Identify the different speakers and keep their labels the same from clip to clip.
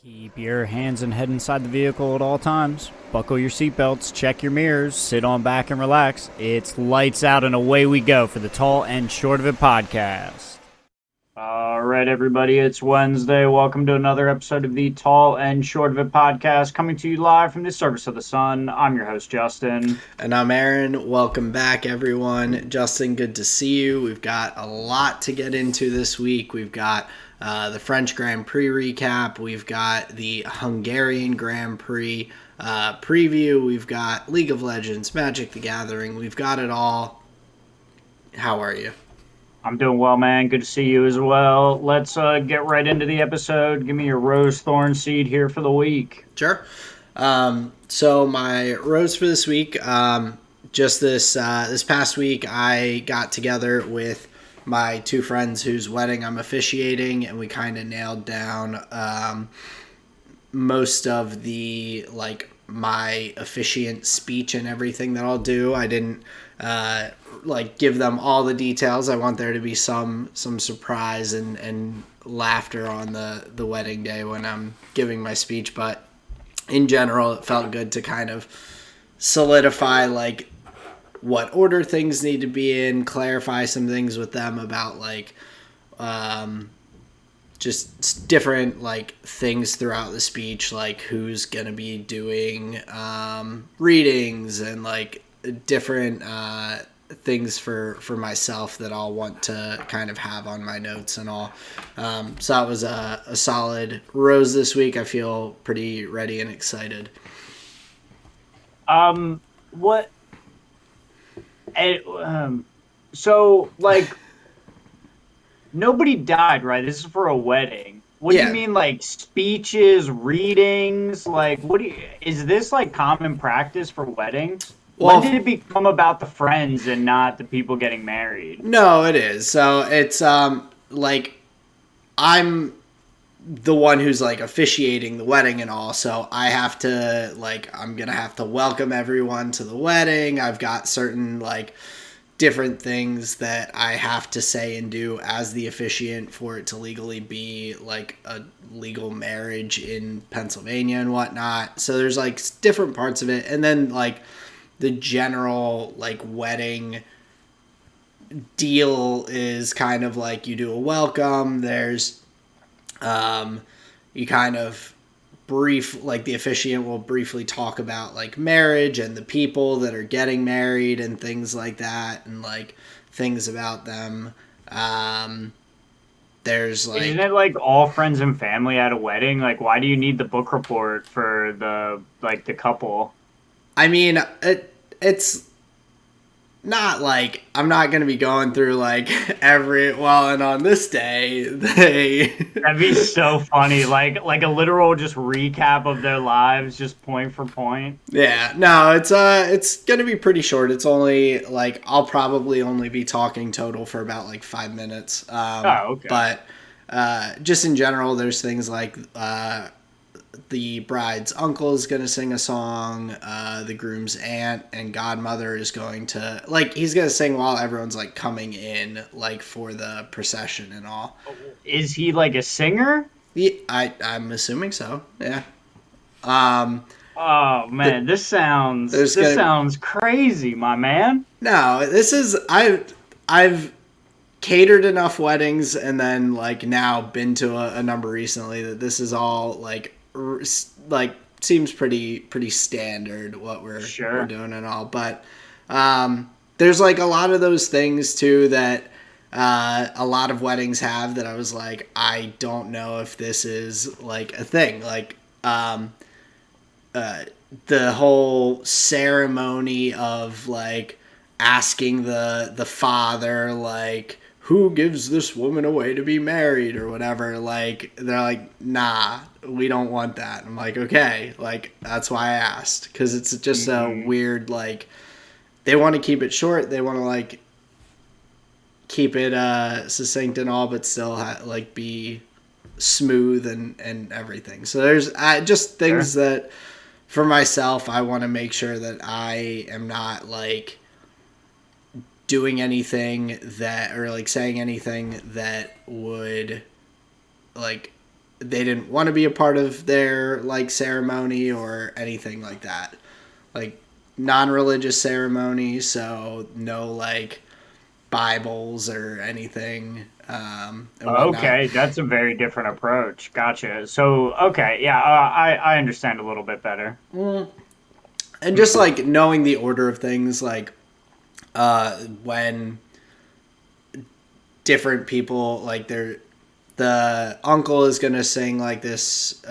Speaker 1: Keep your hands and head inside the vehicle at all times. Buckle your seatbelts, check your mirrors, sit on back and relax. It's lights out and away we go for the Tall and Short of It podcast. All right, everybody, it's Wednesday. Welcome to another episode of the Tall and Short of It podcast, coming to you live from the Service of the Sun. I'm your host, Justin.
Speaker 2: And I'm Aaron. Welcome back, everyone. Justin, good to see you. We've got a lot to get into this week. We've got the French Grand Prix recap. We've got the Hungarian Grand Prix preview. We've got League of Legends, Magic the Gathering. We've got it all. How are you?
Speaker 1: I'm doing well, man. Good to see you as well. Let's get right into the episode. Give me your rose thorn seed here for the week.
Speaker 2: Sure. So my rose for this week, just this past week, I got together with my two friends whose wedding I'm officiating, and we kind of nailed down most of the my officiant speech and everything that I'll do. I didn't give them all the details. I want there to be some surprise and laughter on the wedding day when I'm giving my speech, but in general it felt good to kind of solidify what order things need to be in, clarify some things with them about just different things throughout the speech, like who's gonna be doing readings and different things for myself that I'll want to kind of have on my notes and all. So that was a solid rose this week. I feel pretty ready and excited.
Speaker 1: What? So nobody died, right? This is for a wedding. What do you mean, speeches, readings? Is this common practice for weddings? Well, when did it become about the friends and not the people getting married?
Speaker 2: No, it is. So it's I'm the one who's officiating the wedding and all, so I have to I'm gonna have to welcome everyone to the wedding. I've got certain different things that I have to say and do as the officiant for it to legally be a legal marriage in Pennsylvania and whatnot. So there's different parts of it, and then the general wedding deal is kind of you do a welcome. There's you kind of the officiant will briefly talk about marriage and the people that are getting married and things like that, and things about them. There's
Speaker 1: isn't it all friends and family at a wedding? Why do you need the book report for the the couple?
Speaker 2: I mean, it's not I'm not going to be going through and on this day
Speaker 1: That'd be so funny. Like a literal just recap of their lives, just point for point.
Speaker 2: Yeah, no, it's going to be pretty short. It's only I'll probably only be talking total for about 5 minutes.
Speaker 1: Okay.
Speaker 2: But just in general, there's things the bride's uncle is going to sing a song. The groom's aunt and godmother is going to he's going to sing while everyone's coming in for the procession and all.
Speaker 1: Is he a singer?
Speaker 2: Yeah, I'm assuming so. Yeah.
Speaker 1: Oh man, this sounds crazy, my man.
Speaker 2: No, this is I've catered enough weddings and then now been to a number recently that this is all seems pretty standard what we're doing and all, but there's a lot of those things too that a lot of weddings have that I was I don't know if this is a thing, the whole ceremony of asking the father who gives this woman away to be married or whatever. They're nah, we don't want that. I'm okay, that's why I asked, because it's just a weird they want to keep it short. They want to keep it succinct and all, but still be smooth and everything. So there's just things that for myself I want to make sure that I am not doing anything that or saying anything that would they didn't want to be a part of their like ceremony or anything like that. Like non-religious ceremony, so no like Bibles or anything and whatnot.
Speaker 3: Okay, that's a very different approach. Gotcha. So, okay, yeah, I understand a little bit better.
Speaker 2: And just like knowing the order of things, like when different people like the uncle is gonna sing like this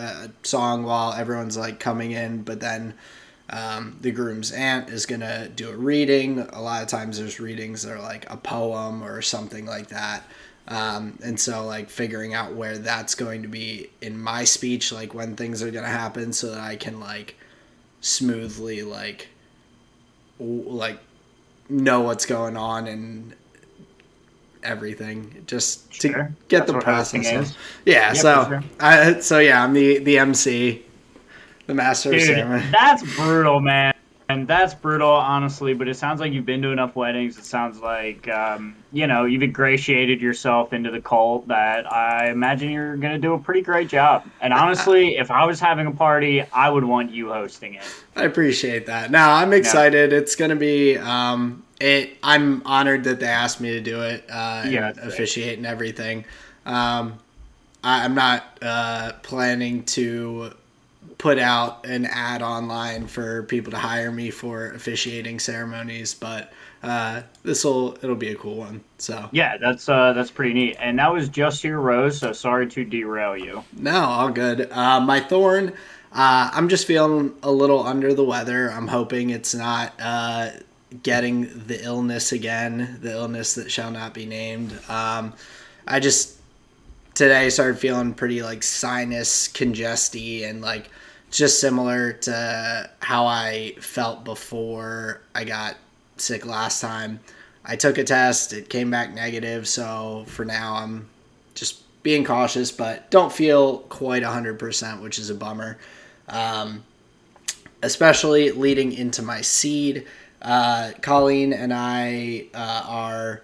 Speaker 2: song while everyone's like coming in, but then the groom's aunt is gonna do a reading. A lot of times there's readings that are like a poem or something like that. And so like figuring out where that's going to be in my speech, like when things are gonna happen, so that I can like smoothly like know what's going on and everything, just to
Speaker 3: Sure.
Speaker 2: get
Speaker 3: That's
Speaker 2: the
Speaker 3: what hosting
Speaker 2: process of.
Speaker 3: is.
Speaker 2: Yeah,
Speaker 3: Yeah, for
Speaker 2: so
Speaker 3: sure.
Speaker 2: I'm the MC, the master of
Speaker 3: Dude,
Speaker 2: ceremony.
Speaker 3: that's brutal, man. And that's brutal, honestly, but it sounds like you've been to enough weddings. It sounds like, you've ingratiated yourself into the cult that I imagine you're going to do a pretty great job. And honestly, if I was having a party, I would want you hosting it.
Speaker 2: I appreciate that. Now I'm
Speaker 3: Yeah.
Speaker 2: excited. It's gonna be I'm honored that they asked me to do it
Speaker 3: Yeah,
Speaker 2: and
Speaker 3: that's sick.
Speaker 2: officiate and everything. Um, I'm not planning to put out an ad online for people to hire me for officiating ceremonies, but it'll be a cool one. So
Speaker 3: Yeah, that's pretty neat. And that was just your rose, so sorry to derail you.
Speaker 2: no, all good. My thorn, I'm just feeling a little under the weather. I'm hoping it's not getting the illness again, the illness that shall not be named. I just today started feeling pretty like sinus congesty and like just similar to how I felt before I got sick last time. I took a test, it came back negative, so for now I'm just being cautious, but don't feel quite 100%, which is a bummer. Um, Especially leading into my seed. Colleen and I our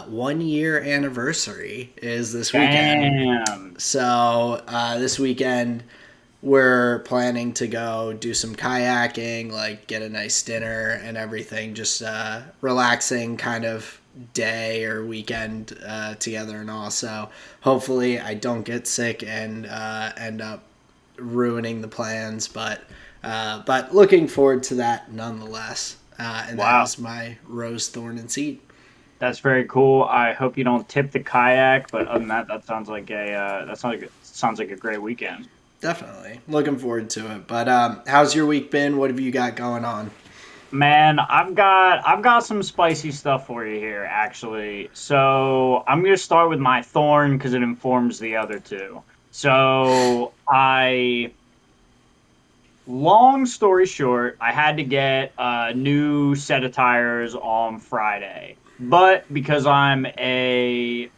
Speaker 2: 1 year anniversary is this weekend.
Speaker 3: Damn.
Speaker 2: So this weekend we're planning to go do some kayaking, like get a nice dinner and everything. Just relaxing kind of day or weekend together and all. So hopefully I don't get sick and end up ruining the plans, but looking forward to that nonetheless. And that
Speaker 3: Wow.
Speaker 2: is my rose, thorn, and seed.
Speaker 3: That's very cool. I hope you don't tip the kayak, but other than that, sounds like a great weekend.
Speaker 2: Definitely looking forward to it. But how's your week been? What have you got going on?
Speaker 3: Man, I've got some spicy stuff for you here, actually. So I'm gonna start with my thorn because it informs the other two. So long story short, I had to get a new set of tires on Friday. But because I'm a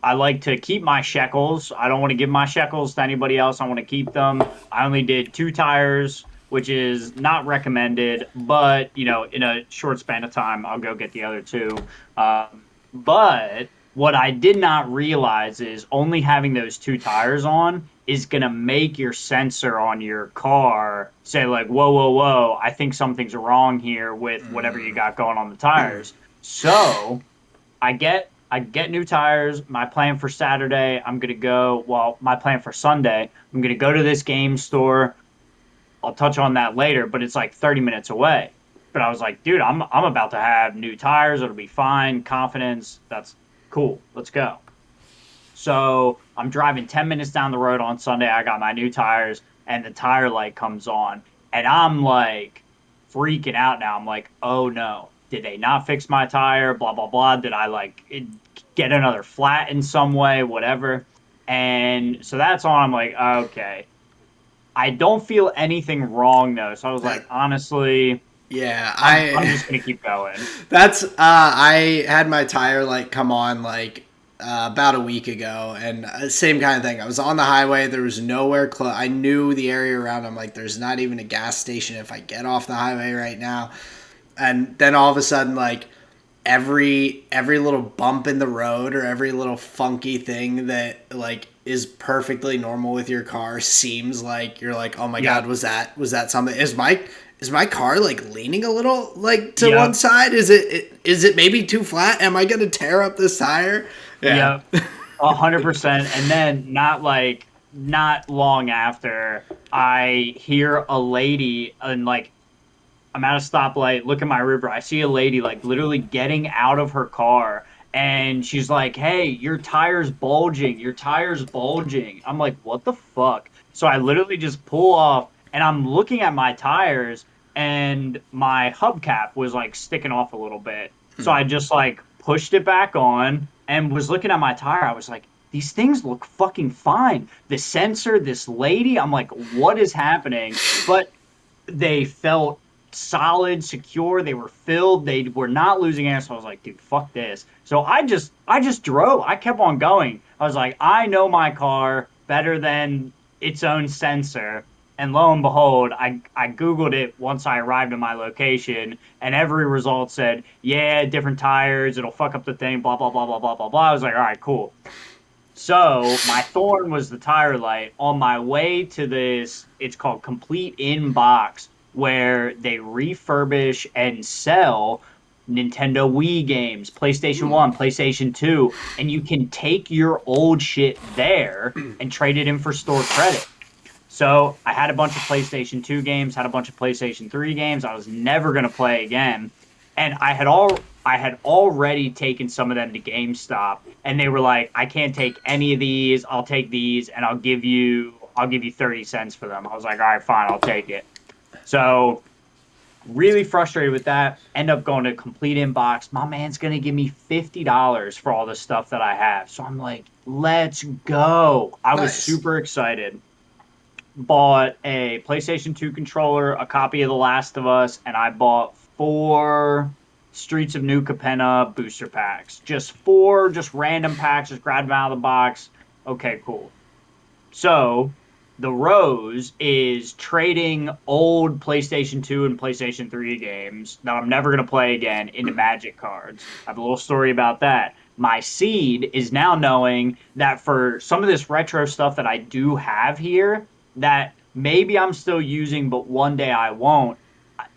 Speaker 3: I like to keep my shekels. I don't want to give my shekels to anybody else. I want to keep them. I only did two tires, which is not recommended, but in a short span of time, I'll go get the other two. But what I did not realize is only having those two tires on is going to make your sensor on your car say like, whoa, whoa, whoa, I think something's wrong here with whatever you got going on the tires. So I get new tires. My plan for Saturday, I'm gonna go. Well, my plan for Sunday, I'm gonna go to this game store. I'll touch on that later, but it's like 30 minutes away. But I was like, dude, I'm about to have new tires. It'll be fine. Confidence. That's cool. Let's go. So I'm driving 10 minutes down the road on Sunday. I got my new tires, and the tire light comes on, and I'm like freaking out now. I'm like, oh no, did they not fix my tire? Blah blah blah. Did I get another flat in some way? Whatever. And so that's on. I'm like, okay. I don't feel anything wrong though. So I was like,
Speaker 2: That
Speaker 3: honestly,
Speaker 2: yeah,
Speaker 3: I'm
Speaker 2: I
Speaker 3: just gonna keep going.
Speaker 2: that's I had my tire like come on like about a week ago, and same kind of thing. I was on the highway. There was nowhere close. I knew the area around. I'm like, there's not even a gas station if I get off the highway right now. And then all of a sudden, like every little bump in the road or every little funky thing that like is perfectly normal with your car seems like you're like, oh my god, was that something? Is my car like leaning a little like to one side? Is it maybe too flat? Am I gonna tear up this tire?
Speaker 3: Yeah. 100%. And then not long after, I hear a lady, and like I'm at a stoplight, look at my river. I see a lady like literally getting out of her car, and she's like, "Hey, your tire's bulging. Your tire's bulging." I'm like, "What the fuck?" So I literally just pull off, and I'm looking at my tires, and my hubcap was like sticking off a little bit. So I just like pushed it back on and was looking at my tire. I was like, these things look fucking fine. The sensor, this lady, I'm like, what is happening? But they felt solid, secure. They were filled. They were not losing air. So I was like, dude, fuck this. So I just drove. I kept on going. I was like, I know my car better than its own sensor. And lo and behold, I Googled it once I arrived at my location, and every result said, yeah, different tires, it'll fuck up the thing, blah, blah, blah, blah, blah, blah, blah. I was like, all right, cool. So my thorn was the tire light. On my way to this, it's called Complete In Box, where they refurbish and sell Nintendo Wii games, PlayStation 1, PlayStation 2, and you can take your old shit there and trade it in for store credit. So I had a bunch of PlayStation 2 games, had a bunch of PlayStation 3 games I was never going to play again. And I had already taken some of them to GameStop, and they were like, I can't take any of these. I'll take these, and I'll give you 30 cents for them. I was like, all right, fine, I'll take it. So really frustrated with that. End up going to Complete Inbox. My man's gonna give me $50 for all the stuff that I have. So I'm like, let's go. I was super excited. Bought a PlayStation 2 controller, a copy of The Last of Us, and I bought 4 Streets of New Capenna booster packs. Just 4, just random packs, just grabbed them out of the box. Okay, cool. So the Rose is trading old PlayStation 2 and PlayStation 3 games that I'm never going to play again into Magic cards. I have a little story about that. My seed is now knowing that for some of this retro stuff that I do have here, that maybe I'm still using, but one day I won't.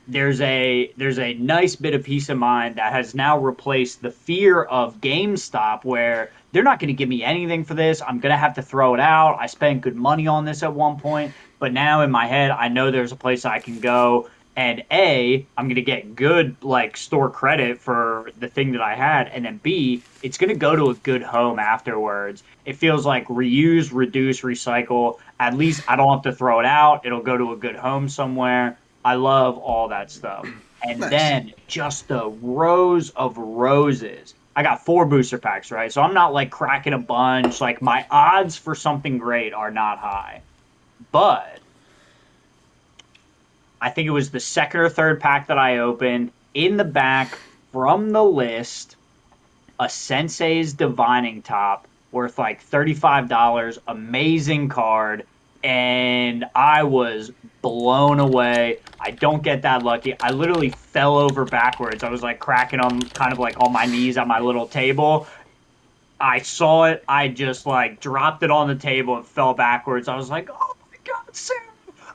Speaker 3: There's a nice bit of peace of mind that has now replaced the fear of GameStop, where they're not going to give me anything for this. I'm going to have to throw it out. I spent good money on this at one point, but now in my head, I know there's a place I can go, and I'm going to get good like store credit for the thing that I had, and then B, it's going to go to a good home afterwards. It feels like reuse, reduce, recycle. At least I don't have to throw it out. It'll go to a good home somewhere. I love all that stuff. And then just the rows of roses. I got 4 booster packs, right? So I'm not like cracking a bunch. Like my odds for something great are not high. But I think it was the second or third pack that I opened. In the back from the list, a Sensei's Divining Top worth like $35. Amazing card. And I was blown away. I don't get that lucky. I literally fell over backwards. I was like cracking on kind of like on my knees at my little table. I saw it. I just like dropped it on the table and fell backwards. I was like, oh my God, Sam. Oh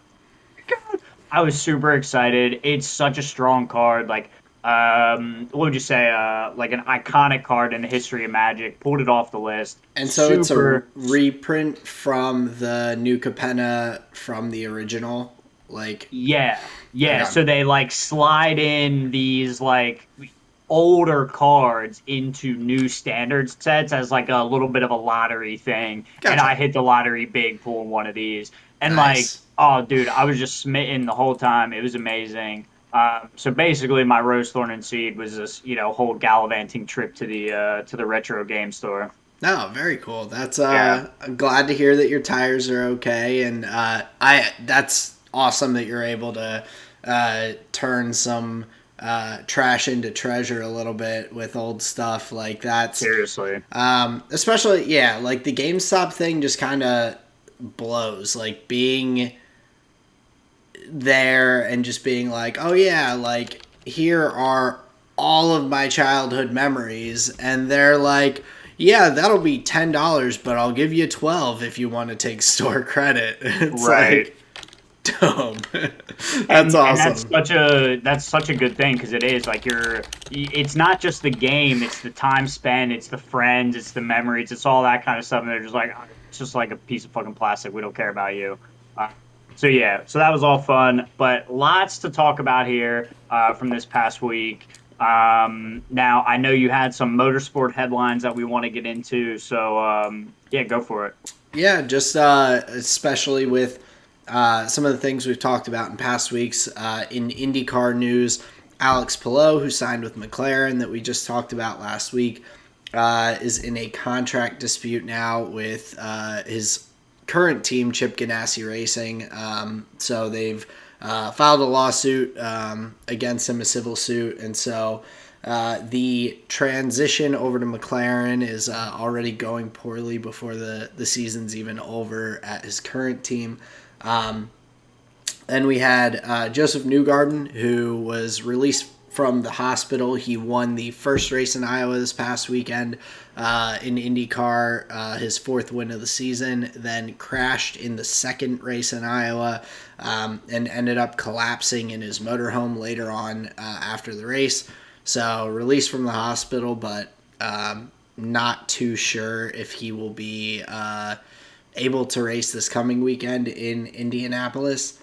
Speaker 3: my God. I was super excited. It's such a strong card. Like, what would you say? Like an iconic card in the history of Magic. Pulled it off the list.
Speaker 2: And so it's a reprint from the New Capenna from the original, like
Speaker 3: yeah. So they like slide in these like older cards into new standard sets as like a little bit of a lottery thing.
Speaker 2: Gotcha.
Speaker 3: And I hit the lottery big pulling one of these. And
Speaker 2: Nice.
Speaker 3: like, oh dude, I was just smitten the whole time. It was amazing. So basically my Rose Thorn and Seed was this, whole gallivanting trip to the retro game store.
Speaker 2: No, very cool. That's
Speaker 3: Yeah.
Speaker 2: I'm glad to hear that your tires are okay, and that's awesome that you're able to turn some trash into treasure a little bit with old stuff like that.
Speaker 3: Seriously.
Speaker 2: Especially like the GameStop thing just kind of blows. Like being there and just being like, oh yeah, like here are all of my childhood memories, and they're like, yeah, that'll be $10, but I'll give you 12 if you want to take store credit. It's
Speaker 3: Right.
Speaker 2: like dumb.
Speaker 3: And
Speaker 2: Awesome.
Speaker 3: that's such a good thing, because it is like it's not just the game, it's the time spent, it's the friends, it's the memories, it's all that kind of stuff. And they're just like, "Oh, it's just like a piece of fucking plastic. We don't care about you." So yeah, so that was all fun, but lots to talk about here from this past week. Now I know you had some motorsport headlines that we want to get into, so yeah, go for it.
Speaker 2: Yeah, just especially with some of the things we've talked about in past weeks. In IndyCar news, Alex Palou, who signed with McLaren that we just talked about last week, is in a contract dispute now with his current team, Chip Ganassi Racing. So they've filed a lawsuit against him, a civil suit, and so the transition over to McLaren is already going poorly before the season's even over at his current team. Then we had Joseph Newgarden, who was released from the hospital. He won the first race in Iowa this past weekend in IndyCar, his fourth win of the season, then crashed in the second race in Iowa and ended up collapsing in his motorhome later on after the race. So released from the hospital, but not too sure if he will be able to race this coming weekend in Indianapolis.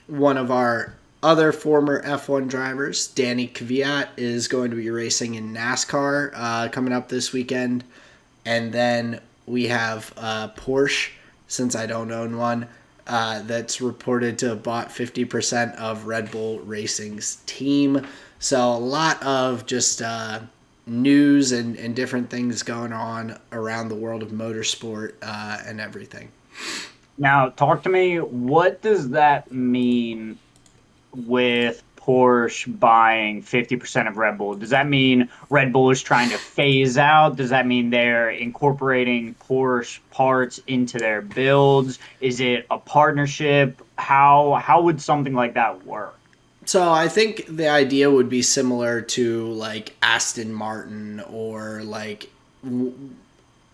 Speaker 2: One of our other former F1 drivers, Danny Kvyat, is going to be racing in NASCAR coming up this weekend. And then we have Porsche, since I don't own one, that's reported to have bought 50% of Red Bull Racing's team. So a lot of just news and different things going on around the world of motorsport and everything.
Speaker 3: Now, talk to me. What does that mean with Porsche buying 50% of Red Bull? Does that mean Red Bull is trying to phase out? Does that mean they're incorporating Porsche parts into their builds? Is it a partnership? How would something like that work?
Speaker 2: So I think the idea would be similar to like Aston Martin or like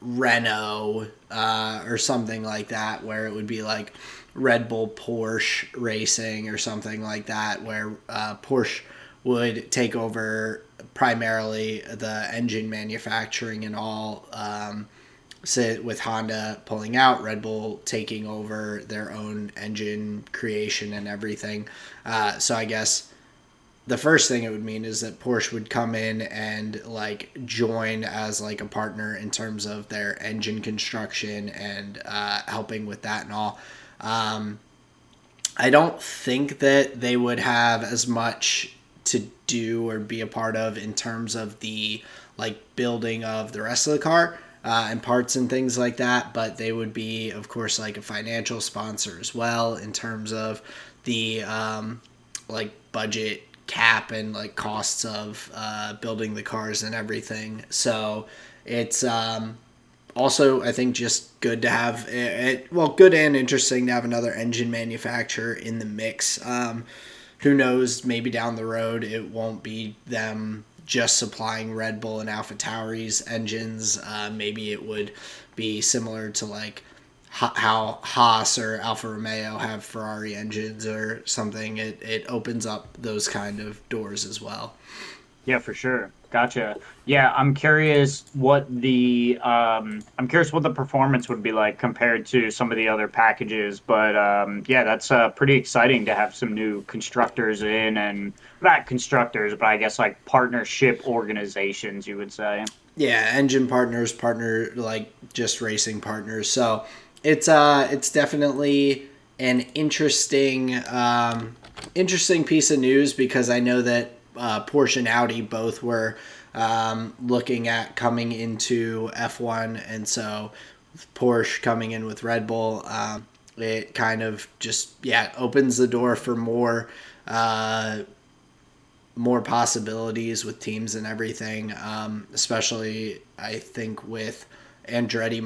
Speaker 2: Renault or something like that, where it would be like Red Bull Porsche Racing or something like that, where Porsche would take over primarily the engine manufacturing and all. So with Honda pulling out, Red Bull taking over their own engine creation and everything. So I guess the first thing it would mean is that Porsche would come in and like join as like a partner in terms of their engine construction and helping with that and all. I don't think that they would have as much to do or be a part of in terms of the like building of the rest of the car and parts and things like that, but they would be, of course, like a financial sponsor as well in terms of the like budget cap and like costs of building the cars and everything. So it's also, I think, just good to have it. Well, good and interesting to have another engine manufacturer in the mix. Who knows? Maybe down the road it won't be them just supplying Red Bull and AlphaTauri's engines. Maybe it would be similar to like how Haas or Alfa Romeo have Ferrari engines or something. It opens up those kind of doors as well.
Speaker 3: Yeah, for sure. Gotcha. Yeah, I'm curious what the performance would be like compared to some of the other packages. But yeah, that's pretty exciting to have some new constructors in, and not constructors, but I guess like partnership organizations, you would say.
Speaker 2: Yeah, engine partners, partner like just racing partners. So it's definitely an interesting piece of news, because I know that Porsche and Audi both were looking at coming into F1, and so Porsche coming in with Red Bull, it kind of just opens the door for more possibilities with teams and everything, especially I think with Andretti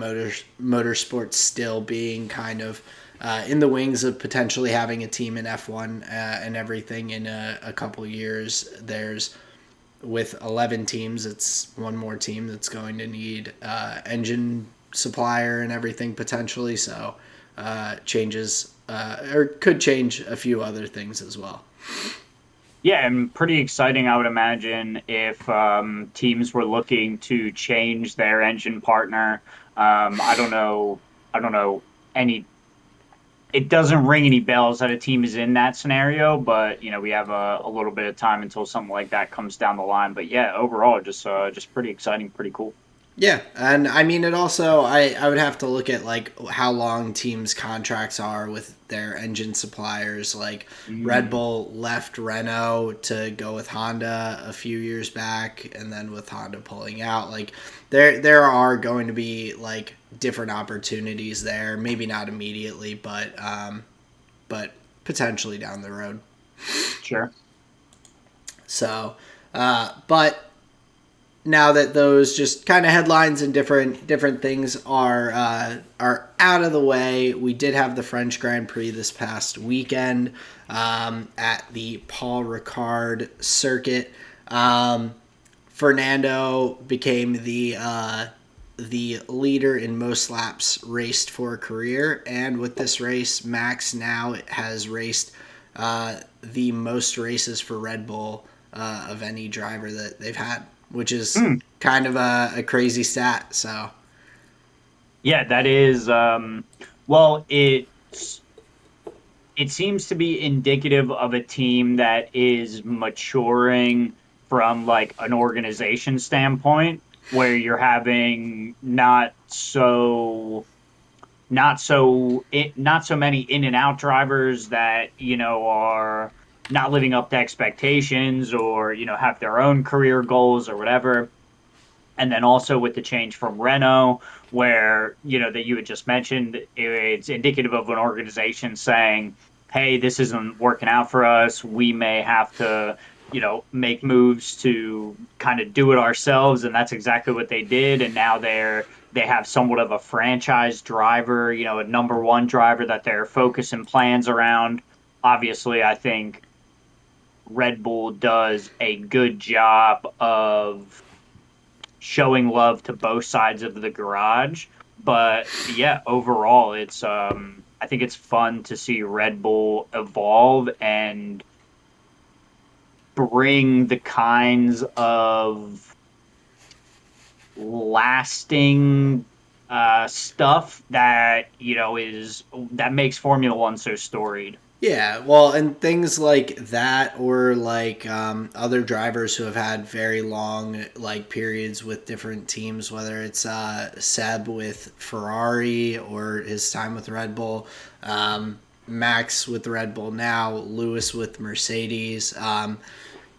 Speaker 2: Motorsports still being kind of in the wings of potentially having a team in F1 and everything in a couple years. There's with 11 teams, it's one more team that's going to need engine supplier and everything potentially. So changes or could change a few other things as well.
Speaker 3: Yeah, and pretty exciting, I would imagine, if teams were looking to change their engine partner. I don't know. I don't know any. It doesn't ring any bells that a team is in that scenario, but we have a little bit of time until something like that comes down the line. But yeah, overall, just pretty exciting, pretty cool.
Speaker 2: Yeah, and I mean it also I would have to look at like how long teams contracts are with their engine suppliers. Like Red
Speaker 3: Mm,
Speaker 2: Bull left Renault to go with Honda a few years back, and then with Honda pulling out, like there are going to be like different opportunities there. Maybe not immediately, but potentially down the road.
Speaker 3: sure.
Speaker 2: So, but now that those just kind of headlines and different things are out of the way, we did have the French Grand Prix this past weekend at the Paul Ricard circuit. Fernando became the leader in most laps raced for a career, and with this race, Max now has raced the most races for Red Bull of any driver that they've had, which is
Speaker 3: Mm.
Speaker 2: kind of a crazy stat. So
Speaker 3: Yeah, that is. Well, it seems to be indicative of a team that is maturing from like an organization standpoint, where you're having not so many in and out drivers that are not living up to expectations, or have their own career goals or whatever. And then also with the change from Renault, where that you had just mentioned, it's indicative of an organization saying, "Hey, this isn't working out for us. We may have to, make moves to kind of do it ourselves." And that's exactly what they did. And now they have somewhat of a franchise driver, a number one driver that they're focusing plans around. Obviously, I think Red Bull does a good job of showing love to both sides of the garage. But yeah, overall, it's I think it's fun to see Red Bull evolve and bring the kinds of lasting stuff that is that makes Formula One so storied.
Speaker 2: yeah, well, and things like that, or like other drivers who have had very long like periods with different teams, whether it's Seb with Ferrari or his time with Red Bull, Max with Red Bull now, Lewis with Mercedes.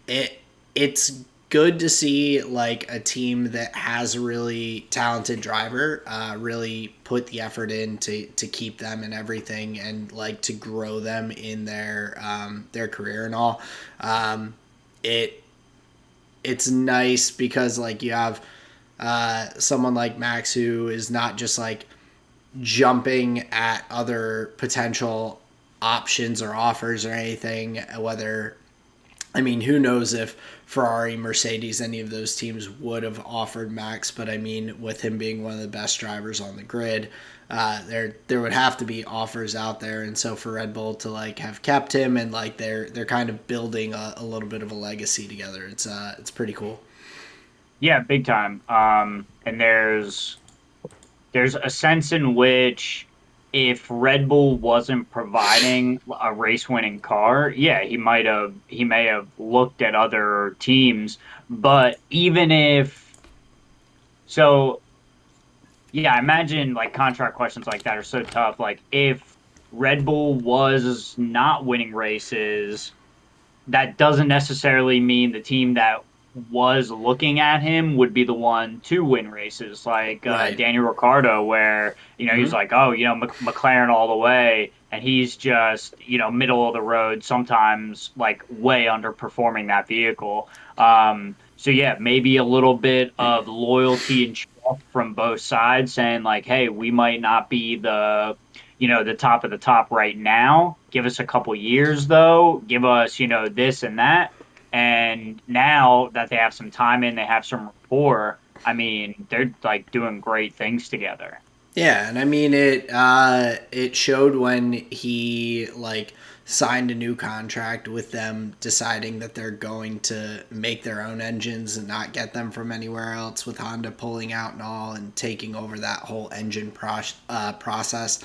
Speaker 2: It it's good to see like a team that has a really talented driver really put the effort in to keep them and everything, and like to grow them in their career and all. It it's nice because like you have someone like Max who is not just like jumping at other potential options or offers or anything, whether I mean, who knows if Ferrari, Mercedes, any of those teams would have offered Max, but I mean, with him being one of the best drivers on the grid, there would have to be offers out there, and so for Red Bull to like have kept him, and like they're kind of building a little bit of a legacy together. It's pretty cool.
Speaker 3: Yeah, big time. And there's a sense in which if Red Bull wasn't providing a race winning car, yeah, he may have looked at other teams. But even if so, yeah, I imagine like contract questions like that are so tough. Like if Red Bull was not winning races, that doesn't necessarily mean the team that was looking at him would be the one to win races, like
Speaker 2: Right.
Speaker 3: Daniel Ricciardo, where he's
Speaker 2: Mm-hmm.
Speaker 3: like, oh, McLaren all the way, and he's just middle of the road, sometimes like way underperforming that vehicle. So yeah, maybe a little bit of loyalty and trust from both sides, saying like, hey, we might not be the top of the top right now. Give us a couple years though. Give us, this and that. And now that they have some time in, they have some rapport. I mean, they're like doing great things together.
Speaker 2: Yeah, and I mean it showed when he like signed a new contract with them, deciding that they're going to make their own engines and not get them from anywhere else, with Honda pulling out and all and taking over that whole engine process.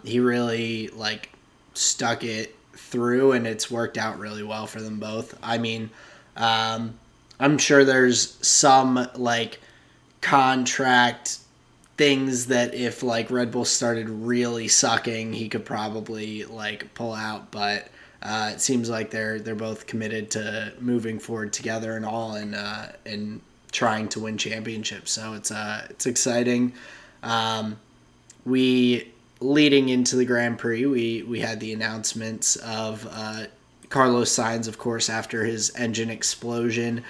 Speaker 2: He really like stuck it through, and it's worked out really well for them both. I mean, I'm sure there's some like contract things that if like Red Bull started really sucking, he could probably like pull out. But it seems like they're both committed to moving forward together and all, and trying to win championships. So it's exciting. We leading into the Grand Prix, we had the announcements of Carlos Sainz, of course, after his engine explosion,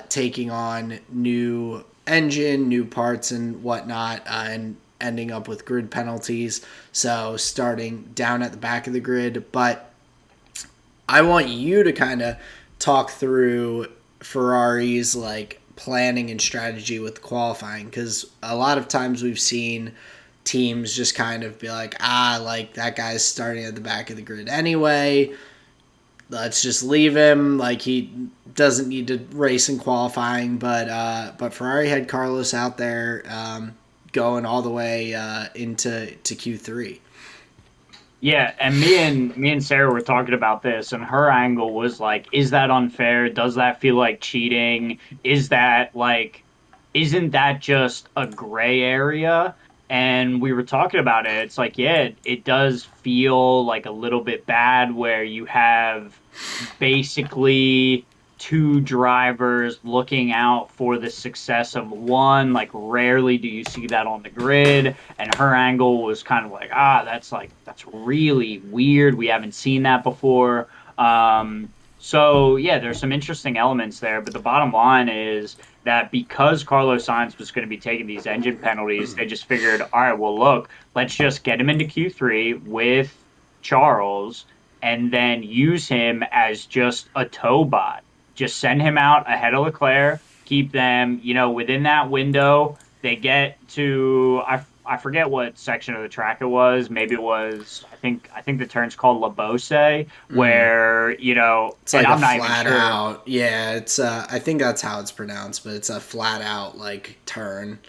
Speaker 2: taking on new engine, new parts, and whatnot, and ending up with grid penalties. So starting down at the back of the grid. But I want you to kind of talk through Ferrari's like planning and strategy with qualifying, because a lot of times we've seen teams just kind of be like that guy's starting at the back of the grid anyway, let's just leave him, like he doesn't need to race in qualifying. But Ferrari had Carlos out there, going all the way into Q3.
Speaker 3: Yeah, and me and Sarah were talking about this, and her angle was like, is that unfair? Does that feel like cheating? Is that like, isn't that just a gray area? And we were talking about it. It's like, yeah, it does feel like a little bit bad where you have basically two drivers looking out for the success of one. Like, rarely do you see that on the grid. And her angle was kind of like, that's really weird. We haven't seen that before. So yeah, there's some interesting elements there, but the bottom line is that because Carlos Sainz was going to be taking these engine penalties, they just figured, all right, well, look, let's just get him into Q3 with Charles and then use him as just a tow bot. Just send him out ahead of Leclerc, keep them, within that window. They get to I forget what section of the track it was. Maybe it was I think the turn's called La Bosse, where
Speaker 2: It's
Speaker 3: and
Speaker 2: like a
Speaker 3: I'm not even
Speaker 2: flat
Speaker 3: sure.
Speaker 2: out. Yeah, it's I think that's how it's pronounced, but it's a flat out like turn.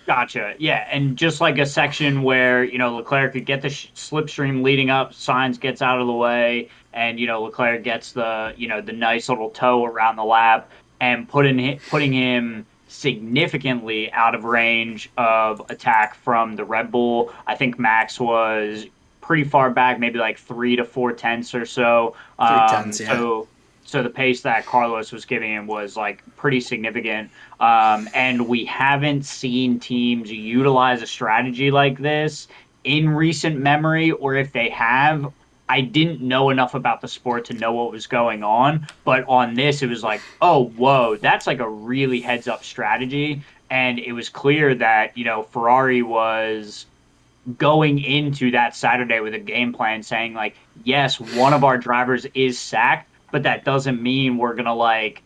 Speaker 3: Gotcha. Yeah, and just like a section where Leclerc could get the slipstream leading up, Sainz gets out of the way, and Leclerc gets the nice little toe around the lap, and putting him significantly out of range of attack from the Red Bull. I think Max was pretty far back, maybe like 3 to 4 tenths or so.
Speaker 2: 3 tenths, yeah.
Speaker 3: So the pace that Carlos was giving him was like pretty significant. And we haven't seen teams utilize a strategy like this in recent memory, or if they have, I didn't know enough about the sport to know what was going on. But on this, it was like, oh, whoa, that's like a really heads up strategy. And it was clear that, Ferrari was going into that Saturday with a game plan saying, like, yes, one of our drivers is sacked, but that doesn't mean we're going to, like,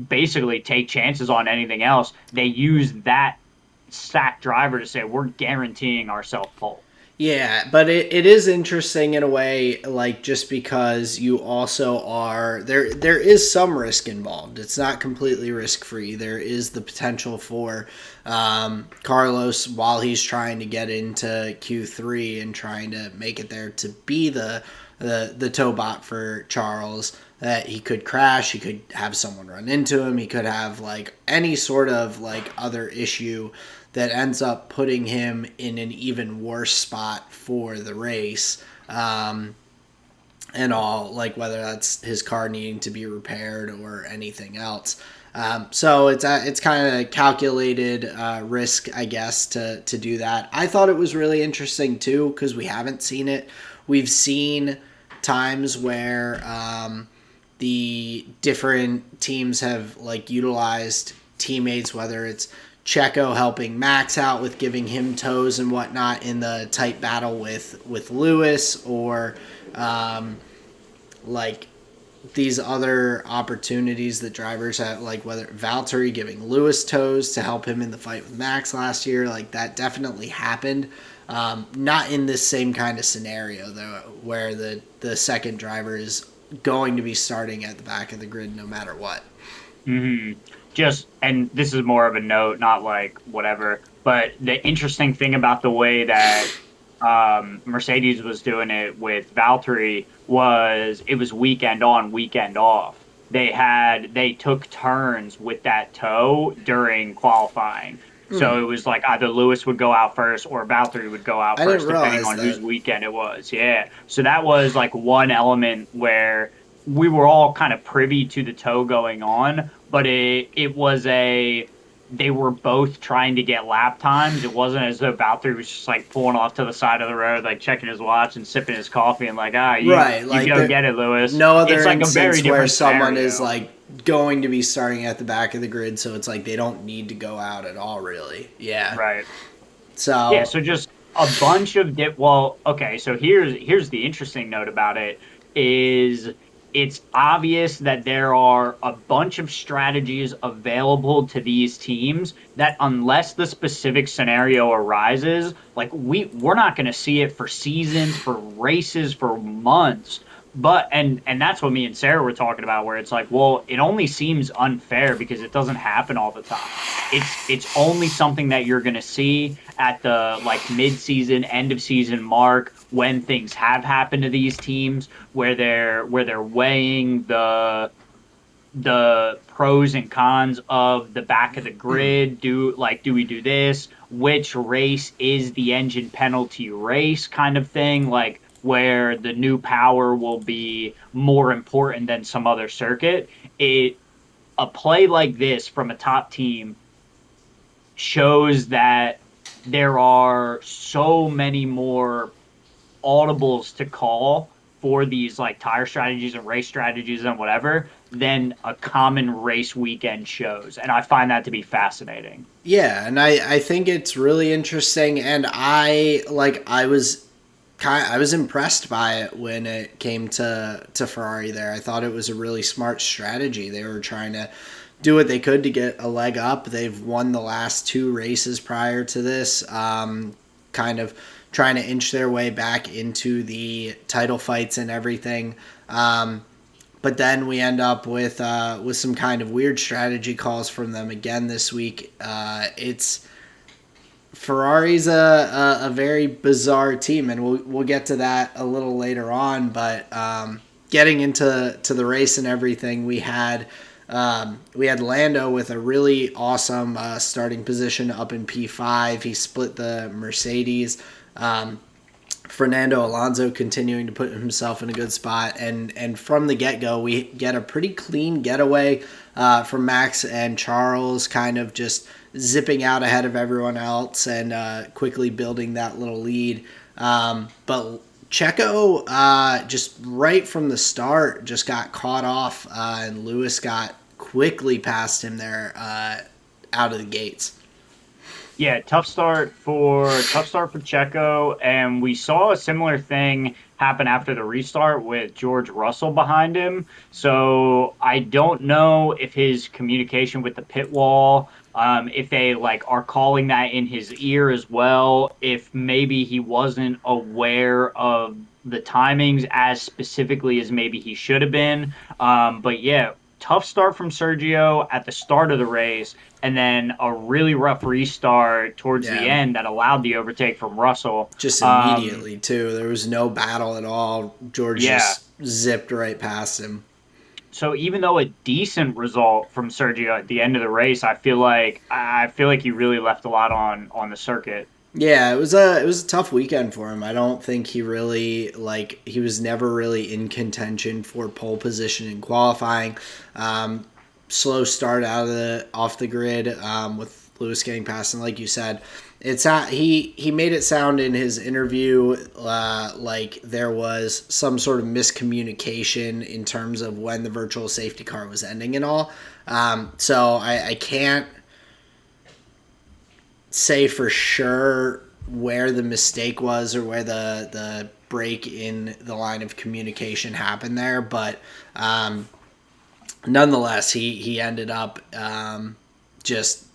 Speaker 3: basically take chances on anything else. They use that sacked driver to say, we're guaranteeing ourselves pole.
Speaker 2: Yeah, but it is interesting in a way, like just because you also are there is some risk involved. It's not completely risk free. There is the potential for Carlos, while he's trying to get into Q3 and trying to make it there, to be the tow bot for Charles, that he could crash, he could have someone run into him, he could have like any sort of like other issue that ends up putting him in an even worse spot for the race, and all, like whether that's his car needing to be repaired or anything else. So it's kind of calculated risk, I guess, to do that. I thought it was really interesting too, because we haven't seen it. We've seen times where the different teams have like utilized teammates, whether it's Checo helping Max out with giving him toes and whatnot in the tight battle with Lewis, or like these other opportunities that drivers have, like whether Valtteri giving Lewis toes to help him in the fight with Max last year, like that definitely happened. Not in this same kind of scenario though, where the second driver is going to be starting at the back of the grid no matter what.
Speaker 3: Mm-hmm. And this is more of a note, not like whatever, but the interesting thing about the way that Mercedes was doing it with Valtteri was it was weekend on, weekend off. They took turns with that toe during qualifying. So it was like either Lewis would go out first or Valtteri would go out
Speaker 2: I didn't
Speaker 3: first, depending
Speaker 2: realize
Speaker 3: on whose
Speaker 2: that.
Speaker 3: weekend it was. Yeah. So that was like one element where we were all kind of privy to the toe going on, but it was they were both trying to get lap times. It wasn't as though Valtteri was just like pulling off to the side of the road, like checking his watch and sipping his coffee and like,
Speaker 2: Right,
Speaker 3: you
Speaker 2: like
Speaker 3: go get it, Lewis.
Speaker 2: no other
Speaker 3: It's like a
Speaker 2: instance
Speaker 3: very
Speaker 2: where
Speaker 3: different
Speaker 2: someone
Speaker 3: scenario.
Speaker 2: is like going to be starting at the back of the grid, so it's like they don't need to go out at all, really. Yeah.
Speaker 3: Right. Yeah,
Speaker 2: So
Speaker 3: so just a bunch of well, okay, so here's the interesting note about it is it's obvious that there are a bunch of strategies available to these teams that unless the specific scenario arises, like we're not going to see it for seasons, for races, for months. But and that's what me and Sarah were talking about, where it's like, well, it only seems unfair because it doesn't happen all the time. It's only something that you're gonna see at the like mid-season, end of season mark when things have happened to these teams, where they're weighing the pros and cons of the back of the grid. Do we do this? Which race is the engine penalty race kind of thing? Like where the new power will be more important than some other circuit. A play like this from a top team shows that there are so many more audibles to call for these like tire strategies and race strategies and whatever than a common race weekend shows. And I find that to be fascinating.
Speaker 2: yeah, and I think it's really interesting, and I was impressed by it when it came to Ferrari there. I thought it was a really smart strategy. They were trying to do what they could to get a leg up. They've won the last two races prior to this, kind of trying to inch their way back into the title fights and everything. But then we end up with some kind of weird strategy calls from them again this week. It's Ferrari's a very bizarre team, and we'll get to that a little later on. But getting into the race and everything, we had Lando with a really awesome starting position up in P5. He split the Mercedes. Fernando Alonso continuing to put himself in a good spot, and from the get-go, we get a pretty clean getaway from Max and Charles, kind of just zipping out ahead of everyone else and quickly building that little lead. But Checo, just right from the start, just got caught off, and Lewis got quickly past him there out of the gates.
Speaker 3: Yeah, tough start for Checo, and we saw a similar thing happen after the restart with George Russell behind him. So I don't know if his communication with the pit wall, if they like are calling that in his ear as well, if maybe he wasn't aware of the timings as specifically as maybe he should have been. But yeah, tough start from Sergio at the start of the race, and then a really rough restart towards the
Speaker 2: Yeah.
Speaker 3: end that allowed the overtake from Russell.
Speaker 2: Just immediately, too. There was no battle at all. George
Speaker 3: Yeah.
Speaker 2: just zipped right past him.
Speaker 3: So even though a decent result from Sergio at the end of the race, I feel like he really left a lot on the circuit.
Speaker 2: Yeah, it was a tough weekend for him. I don't think he really he was never really in contention for pole position in qualifying. Slow start off the grid with Lewis getting past, and like you said, he made it sound in his interview like there was some sort of miscommunication in terms of when the virtual safety car was ending and all. So I can't say for sure where the mistake was or where the break in the line of communication happened there, but nonetheless, he ended up just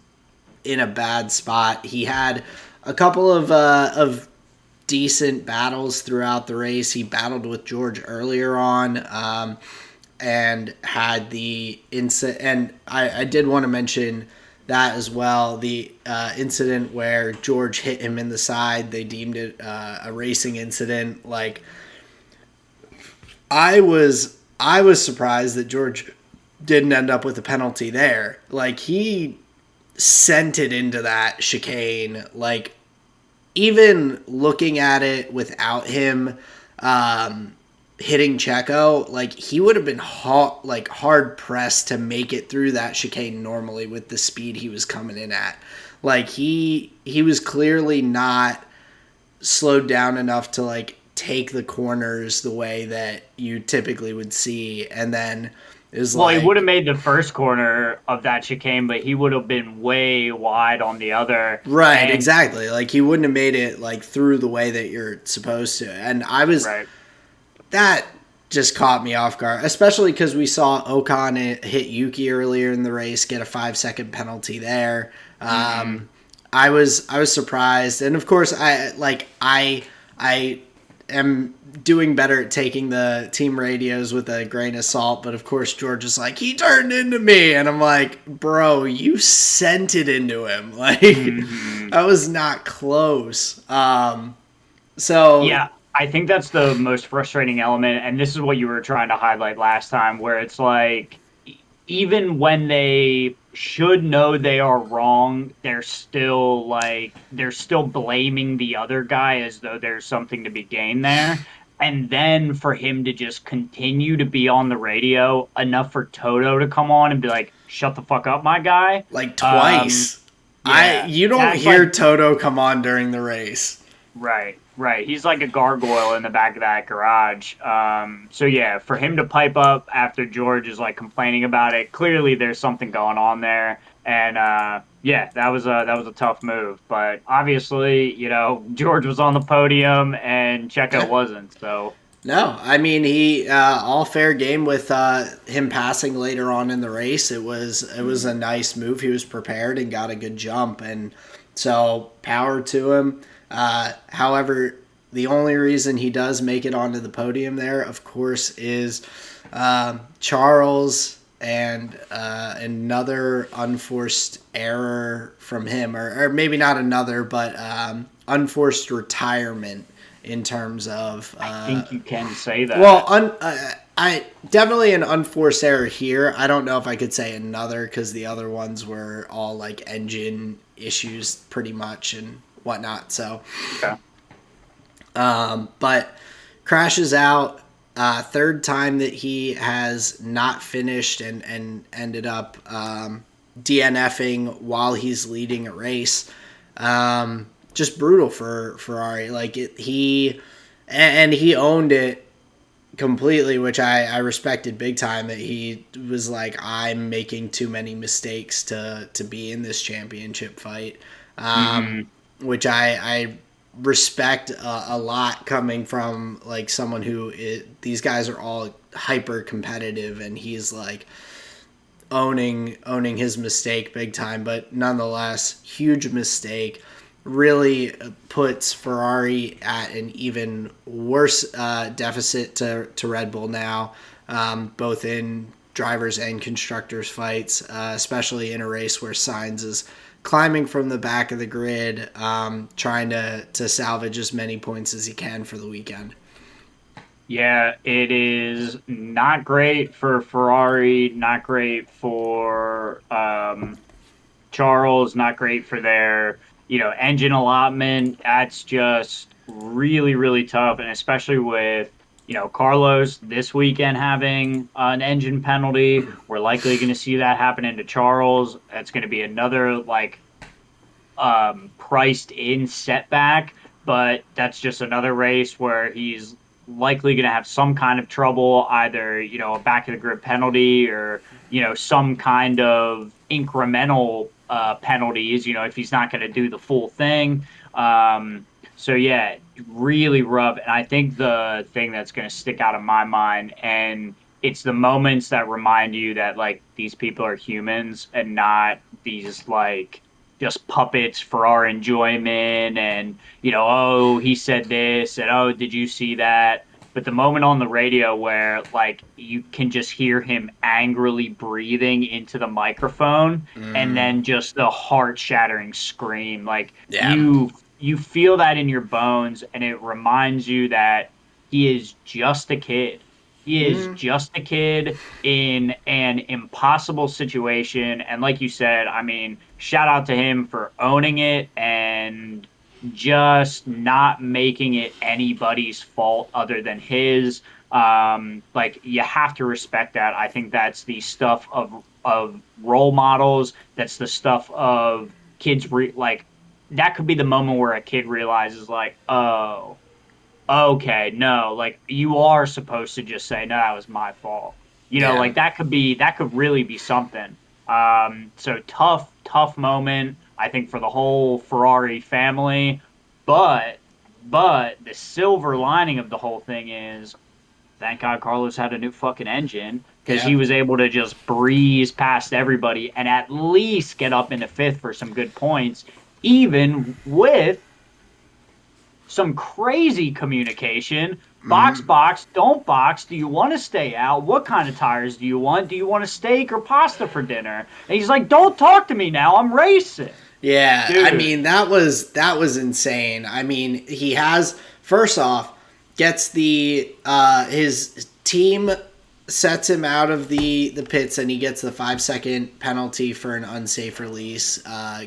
Speaker 2: in a bad spot. He had a couple of decent battles throughout the race. He battled with George earlier on, and had the incident. And I did want to mention that as well. The incident where George hit him in the side, they deemed it a racing incident. Like, I was surprised that George didn't end up with a penalty there. Like, he sent it into that chicane. Like, even looking at it without him hitting Checo, like, he would have been hard pressed to make it through that chicane normally with the speed he was coming in at. Like, he was clearly not slowed down enough to, like, take the corners the way that you typically would see. And then
Speaker 3: he would have made the first corner of that chicane, but he would have been way wide on the other.
Speaker 2: Right, exactly. Like, he wouldn't have made it, like, through the way that you're supposed to. And I was...
Speaker 3: Right.
Speaker 2: That just caught me off guard, especially because we saw Ocon hit Yuki earlier in the race, get a 5-second penalty there. I was surprised, and of course I am doing better at taking the team radios with a grain of salt, but of course George is like, he turned into me, and I'm like, bro, you sent it into him. Like, that was not close. So
Speaker 3: yeah, I think that's the most frustrating element, and this is what you were trying to highlight last time, where it's like, even when they should know they are wrong, they're still blaming the other guy as though there's something to be gained there. And then for him to just continue to be on the radio enough for Toto to come on and be like, shut the fuck up, my guy.
Speaker 2: Like, twice. You don't hear Toto come on during the race.
Speaker 3: Right. He's like a gargoyle in the back of that garage. So yeah, for him to pipe up after George is like complaining about it, clearly there's something going on there. And yeah, that was a tough move. But obviously, George was on the podium and Checo wasn't. So
Speaker 2: no, I mean, he all fair game with him passing later on in the race. It was a nice move. He was prepared and got a good jump, and so power to him. However, the only reason he does make it onto the podium there, of course, is Charles and another unforced error from him, or maybe not another, but unforced retirement in terms of...
Speaker 3: I think you can say that.
Speaker 2: Well, I definitely an unforced error here. I don't know if I could say another, because the other ones were all like engine issues pretty much and whatnot. So,
Speaker 3: okay.
Speaker 2: But crashes out, third time that he has not finished and ended up DNFing while he's leading a race. Just brutal for Ferrari. Like, he owned it completely, which I respected big time, that he was like, I'm making too many mistakes to be in this championship fight. Which I respect a lot, coming from like someone who these guys are all hyper competitive, and he's like owning his mistake big time. But nonetheless, huge mistake. Really puts Ferrari at an even worse deficit to Red Bull now, both in drivers and constructors fights, especially in a race where Sainz is climbing from the back of the grid, trying to salvage as many points as he can for the weekend.
Speaker 3: Yeah, it is not great for Ferrari, not great for Charles, not great for their engine allotment. That's just really, really tough, and especially with Carlos this weekend having an engine penalty. We're likely going to see that happen to Charles. That's going to be another priced in setback, but that's just another race where he's likely going to have some kind of trouble, either a back of the grid penalty or some kind of incremental penalties, if he's not going to do the full thing. So yeah, really rough. And I think the thing that's going to stick out of my mind, and it's the moments that remind you that like these people are humans and not these like just puppets for our enjoyment. And oh, he said this, and oh, did you see that? But the moment on the radio where like you can just hear him angrily breathing into the microphone, and then just the heart-shattering scream, like
Speaker 2: Yeah.
Speaker 3: you feel that in your bones, and it reminds you that he is just a kid. He is just a kid in an impossible situation. And like you said, I mean, shout out to him for owning it and just not making it anybody's fault other than his. Like you have to respect that. I think that's the stuff of role models. That's the stuff of kids like that could be the moment where a kid realizes like, oh, okay, no, like you are supposed to just say, no, that was my fault.
Speaker 2: Yeah.
Speaker 3: Like that could really be something. So tough moment, I think, for the whole Ferrari family. But the silver lining of the whole thing is thank God Carlos had a new fucking engine because
Speaker 2: Yeah.
Speaker 3: he was able to just breeze past everybody and at least get up into fifth for some good points, even with some crazy communication. Box, don't box. Do you want to stay out? What kind of tires do you want? Do you want a steak or pasta for dinner? And he's like, don't talk to me now. I'm racing.
Speaker 2: Yeah, I
Speaker 3: Dude.
Speaker 2: mean that was insane. I mean, he has first off gets the his team sets him out of the pits, and he gets the 5-second penalty for an unsafe release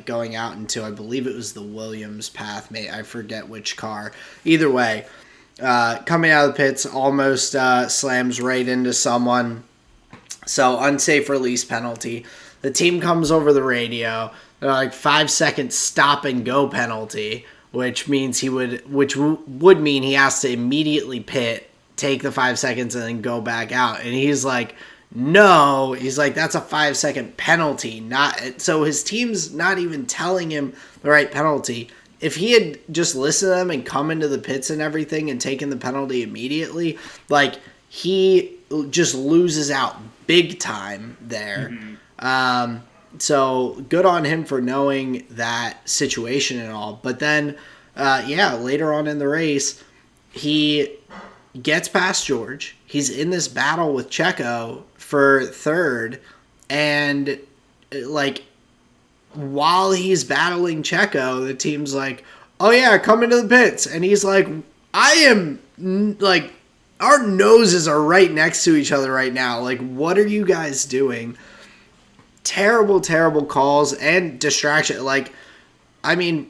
Speaker 2: going out into, I believe it was the Williams path. I forget which car. Either way, coming out of the pits, almost slams right into someone. So unsafe release penalty. The team comes over the radio. They're like 5 second stop and go penalty, which means which would mean he has to immediately pit, take the 5 seconds, and then go back out. And he's like, no, he's like, that's a 5 second penalty. Not so his team's not even telling him the right penalty. If he had just listened to them and come into the pits and everything and taken the penalty immediately, like he just loses out big time there. So good on him for knowing that situation and all. But then, later on in the race, he gets past George. He's in this battle with Checo for third. And, like, while he's battling Checo, the team's like, oh, yeah, come into the pits. And he's like, I am, like, our noses are right next to each other right now. Like, what are you guys doing? Terrible, terrible calls and distraction. Like, I mean,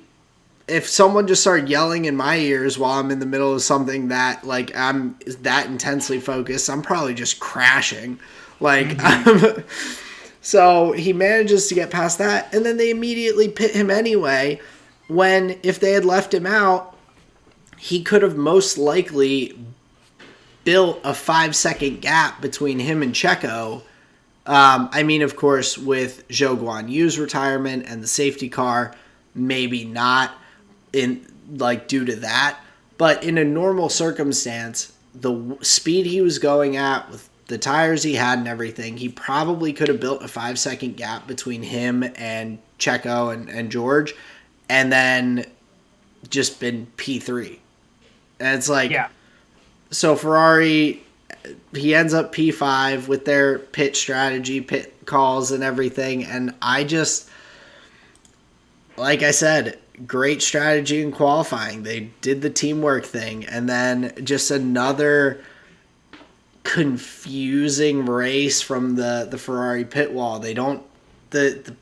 Speaker 2: if someone just started yelling in my ears while I'm in the middle of something that, like, I'm that intensely focused, I'm probably just crashing. Like, so he manages to get past that, and then they immediately pit him anyway, when if they had left him out, he could have most likely built a 5 second gap between him and Checo. I mean, of course, with Zhou Guan Yu's retirement and the safety car, maybe not in like due to that. But in a normal circumstance, the speed he was going at with the tires he had and everything, he probably could have built a 5 second gap between him and Checo and George, and then just been P3. And it's like,
Speaker 3: Yeah.
Speaker 2: So Ferrari, he ends up P5 with their pit strategy, pit calls and everything. And I just, like I said, great strategy in qualifying. They did the teamwork thing. And then just another confusing race from the Ferrari pit wall. They don't, the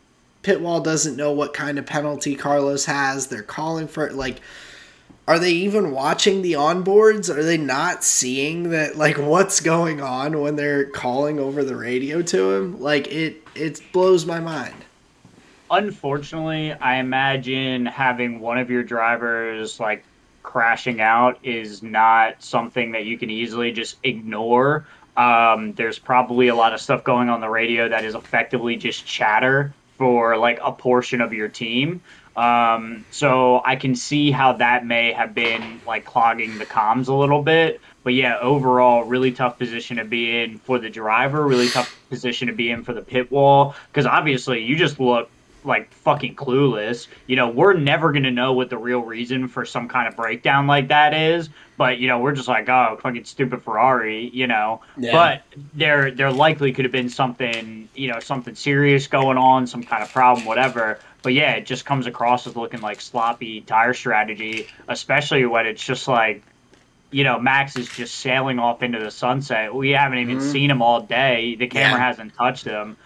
Speaker 2: pit wall doesn't know what kind of penalty Carlos has. They're calling for it. Like, are they even watching the onboards? Are they not seeing that, like, what's going on when they're calling over the radio to him? Like, it blows my mind.
Speaker 3: Unfortunately, I imagine having one of your drivers like crashing out is not something that you can easily just ignore. There's probably a lot of stuff going on the radio that is effectively just chatter for like a portion of your team. So I can see how that may have been like clogging the comms a little bit. But yeah, overall, really tough position to be in for the driver, really tough position to be in for the pit wall. Because obviously, you just look like fucking clueless. We're never going to know what the real reason for some kind of breakdown like that is. But, we're just like, oh, fucking stupid Ferrari.
Speaker 2: Yeah.
Speaker 3: But there likely could have been something, something serious going on, some kind of problem, whatever. But yeah, it just comes across as looking like sloppy tire strategy, especially when it's just like, Max is just sailing off into the sunset. We haven't even
Speaker 2: Mm-hmm.
Speaker 3: seen him all day. The camera
Speaker 2: Yeah.
Speaker 3: hasn't touched him.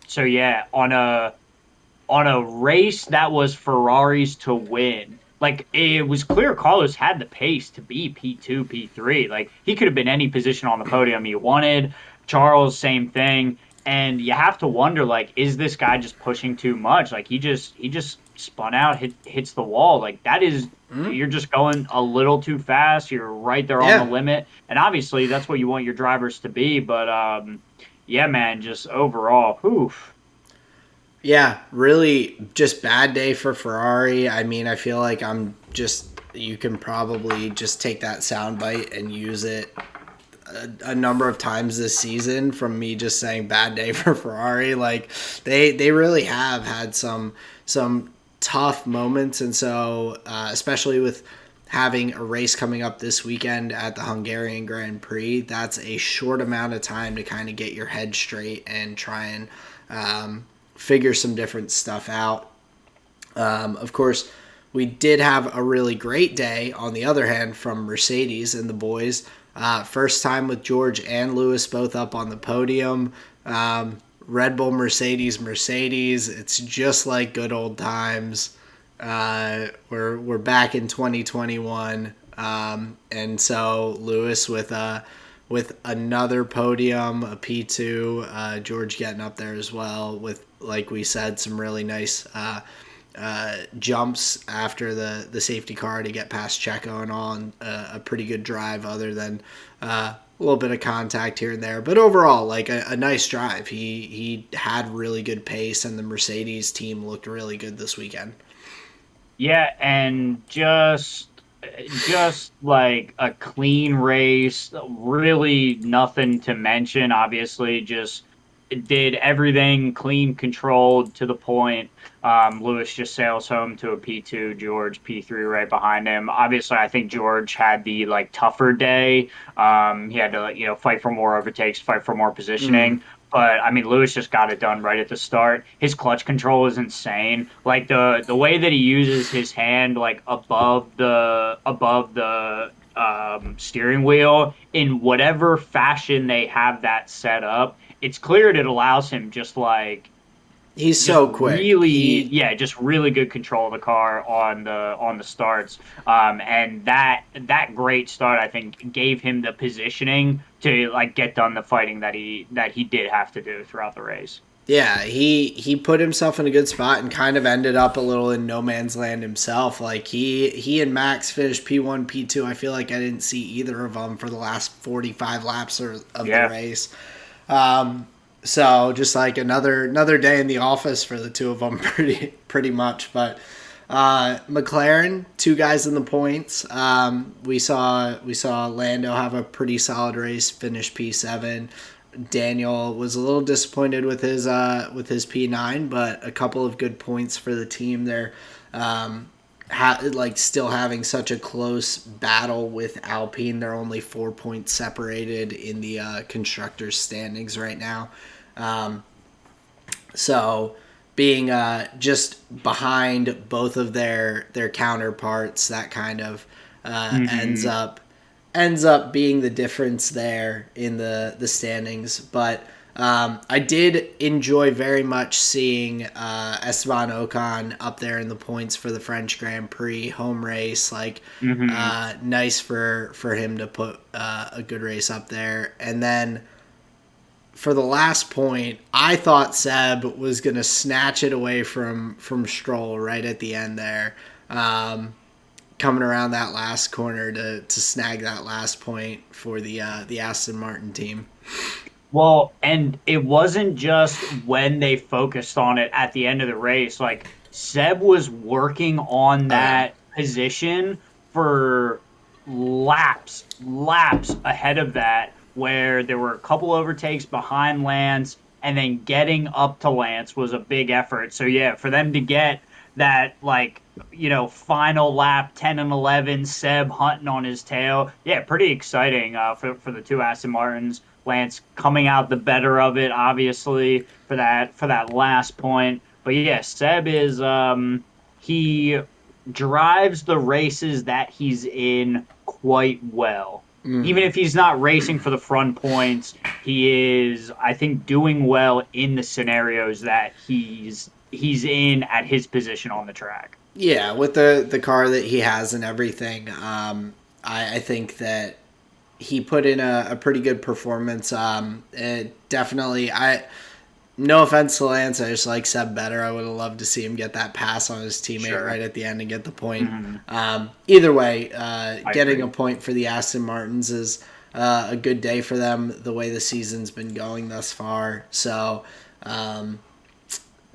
Speaker 3: So yeah, on a race that was Ferraris to win. Like it was clear Carlos had the pace to be P2, P3. Like he could have been any position on the podium he wanted. Charles, same thing. And you have to wonder, like, is this guy just pushing too much? Like he just spun out, hits the wall. Like that is
Speaker 2: Mm-hmm.
Speaker 3: you're just going a little too fast. You're right there on the
Speaker 2: Yeah.
Speaker 3: limit. And obviously that's what you want your drivers to be. But yeah, man, just overall, oof.
Speaker 2: Yeah, really just bad day for Ferrari. I mean, I feel like you can probably just take that soundbite and use it a number of times this season from me just saying bad day for Ferrari. Like they really have had some tough moments, and so especially with having a race coming up this weekend at the Hungarian Grand Prix, that's a short amount of time to kind of get your head straight and try and figure some different stuff out. Of course, we did have a really great day, on the other hand, from Mercedes and the boys. First time with George and Lewis both up on the podium. Red Bull, Mercedes, Mercedes. It's just like good old times. We're back in 2021, and so Lewis with another podium, a P2. George getting up there as well with, like we said, some really nice jumps after the safety car to get past Checo and all, and a pretty good drive other than a little bit of contact here and there. But overall, like a nice drive. He had really good pace, and the Mercedes team looked really good this weekend.
Speaker 3: Yeah, and just like a clean race, really nothing to mention. Obviously, just did everything clean, controlled to the point. Lewis just sails home to a P2, George P3 right behind him. Obviously, I think George had the like tougher day. He had to fight for more overtakes, fight for more
Speaker 2: Mm.
Speaker 3: positioning. But I mean, Lewis just got it done right at the start. His clutch control is insane. Like the way that he uses his hand like above the steering wheel in whatever fashion they have that set up. It's clear it allows him
Speaker 2: He's
Speaker 3: just
Speaker 2: so quick.
Speaker 3: really, yeah, just really good control of the car on the starts. And that great start, I think, gave him the positioning to like get done the fighting that he did have to do throughout the race.
Speaker 2: Yeah, he put himself in a good spot and kind of ended up a little in no man's land himself. Like he and Max finished P1, P2. I feel like I didn't see either of them for the last 45 laps of the
Speaker 3: Yeah.
Speaker 2: race. So just like another day in the office for the two of them, pretty much. But McLaren, two guys in the points. We saw Lando have a pretty solid race, finish P7. Daniel was a little disappointed with his P9, but a couple of good points for the team there. Like still having such a close battle with Alpine. They're only 4 points separated in the constructors standings right now. So being just behind both of their counterparts, that kind of ends
Speaker 3: Hmm.
Speaker 2: up being the difference there in the standings. But I did enjoy very much seeing Esteban Ocon up there in the points for the French Grand Prix home race. Like
Speaker 3: Hmm.
Speaker 2: nice for him to put a good race up there. And then for the last point, I thought Seb was going to snatch it away from Stroll right at the end there. Coming around that last corner to snag that last point for the Aston Martin team.
Speaker 3: Well, and it wasn't just when they focused on it at the end of the race. Like Seb was working on
Speaker 2: Oh yeah.
Speaker 3: that position for laps ahead of that, where there were a couple overtakes behind Lance, and then getting up to Lance was a big effort. So yeah, for them to get that like final lap 10 and 11, Seb hunting on his tail, yeah, pretty exciting for the two Aston Martins. Lance coming out the better of it, obviously, for that last point. But yeah, Seb is he drives the races that he's in quite well. Even if he's not racing for the front points, he is, I think, doing well in the scenarios that he's in at his position on the track.
Speaker 2: Yeah, with the car that he has and everything, I think that he put in a pretty good performance. It definitely, no offense to Lance, I just like Seb better. I would have loved to see him get that pass on his teammate
Speaker 3: Sure.
Speaker 2: right at the end and get the point.
Speaker 3: Hmm.
Speaker 2: Either way,
Speaker 3: I
Speaker 2: getting a
Speaker 3: agree.
Speaker 2: point for the Aston Martins is a good day for them. The way the season's been going thus far, so.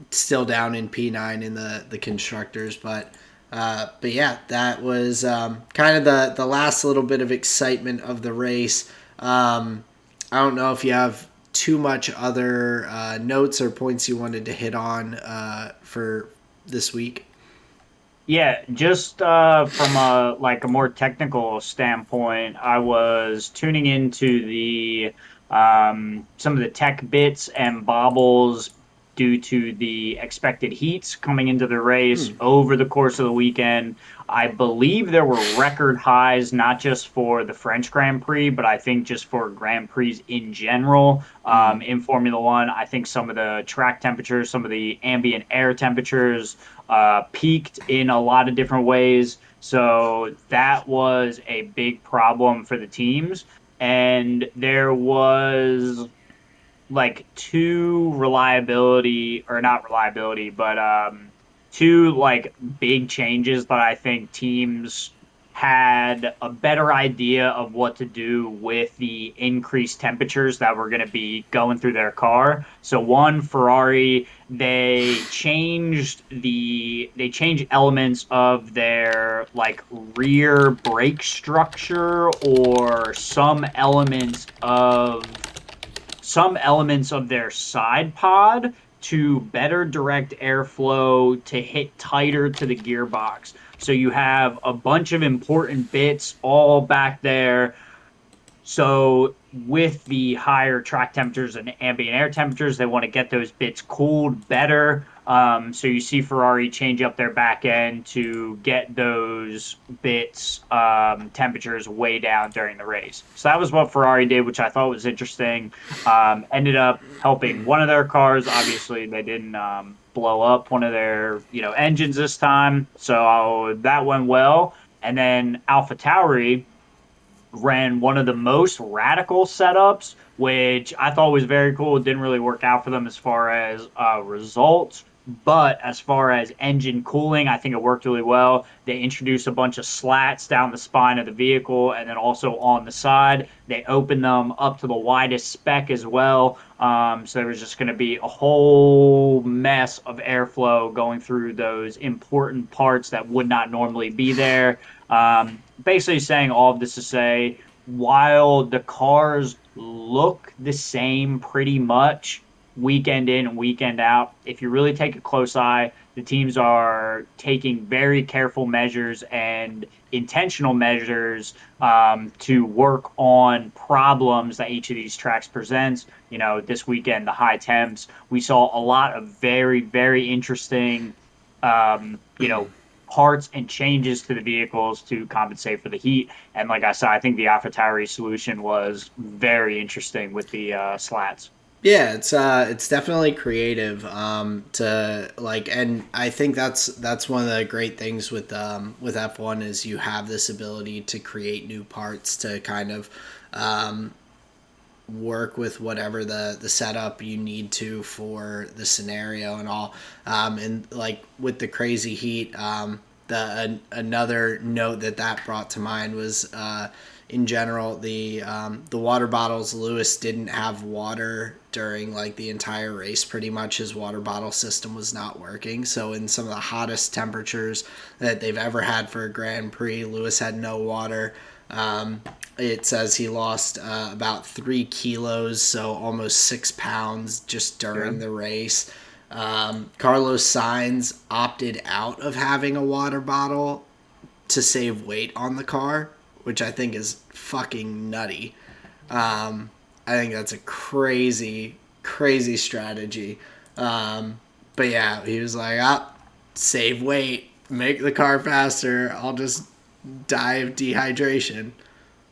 Speaker 2: Still down in P9 in the constructors, but yeah, that was kind of the last little bit of excitement of the race. I don't know if you have too much other notes or points you wanted to hit on for this week.
Speaker 3: Yeah, just from a more technical standpoint, I was tuning into the some of the tech bits and bobbles due to the expected heats coming into the race over the course of the weekend. I believe there were record highs, not just for the French Grand Prix, but I think just for Grand Prix in general in Formula One. I think some of the track temperatures, some of the ambient air temperatures peaked in a lot of different ways. So that was a big problem for the teams. And there was like two reliability, or not reliability, but two like big changes that I think teams had a better idea of what to do with the increased temperatures that were going to be going through their car. So one, Ferrari, they changed elements of their like rear brake structure, or some elements of their side pod to better direct airflow to hit tighter to the gearbox. So you have a bunch of important bits all back there, so with the higher track temperatures and ambient air temperatures, they want to get those bits cooled better. So you see Ferrari change up their back end to get those bits temperatures way down during the race. So that was what Ferrari did, which I thought was interesting. Ended up helping one of their cars. Obviously, they didn't blow up one of their engines this time, so that went well. And then AlphaTauri ran one of the most radical setups, which I thought was very cool. It didn't really work out for them as far as results, but as far as engine cooling, I think it worked really well. They introduced a bunch of slats down the spine of the vehicle and then also on the side. They opened them up to the widest spec as well. So there was just going to be a whole mess of airflow going through those important parts that would not normally be there. Basically saying all of this to say, while the cars look the same pretty much weekend in and weekend out, if you really take a close eye, the teams are taking very careful measures and intentional measures to work on problems that each of these tracks presents. This weekend, the high temps, we saw a lot of very, very interesting parts and changes to the vehicles to compensate for the heat. And like I said, I think the AlphaTauri solution was very interesting with the slats.
Speaker 2: Yeah, it's definitely creative to like, and I think that's one of the great things with F1 is you have this ability to create new parts to kind of work with whatever the setup you need to for the scenario and all. And like with the crazy heat, another note that brought to mind was in general the water bottles. Lewis didn't have water during like the entire race. Pretty much his water bottle system was not working. So in some of the hottest temperatures that they've ever had for a Grand Prix, Lewis had no water. It says he lost about 3 kilos, so almost 6 pounds just during the race. Carlos Sainz opted out of having a water bottle to save weight on the car, which I think is fucking nutty. I think that's a crazy, crazy strategy. But yeah, he was like, save weight, make the car faster. I'll just die of dehydration.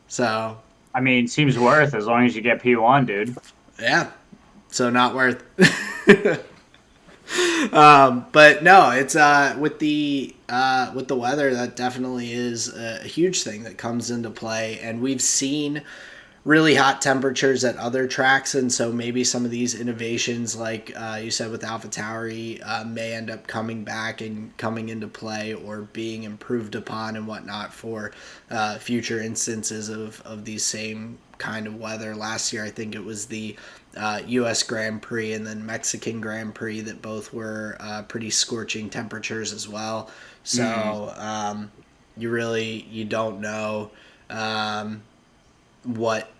Speaker 2: So,
Speaker 3: I mean, seems worth as long as you get P1, dude.
Speaker 2: yeah. So not worth. But no, it's with the weather, that definitely is a huge thing that comes into play, and we've seen really hot temperatures at other tracks, and so maybe some of these innovations, like you said with AlphaTauri, may end up coming back and coming into play or being improved upon and whatnot for future instances of these same kind of weather. Last year, I think it was the U.S. Grand Prix and then Mexican Grand Prix that both were pretty scorching temperatures as well. So you don't know what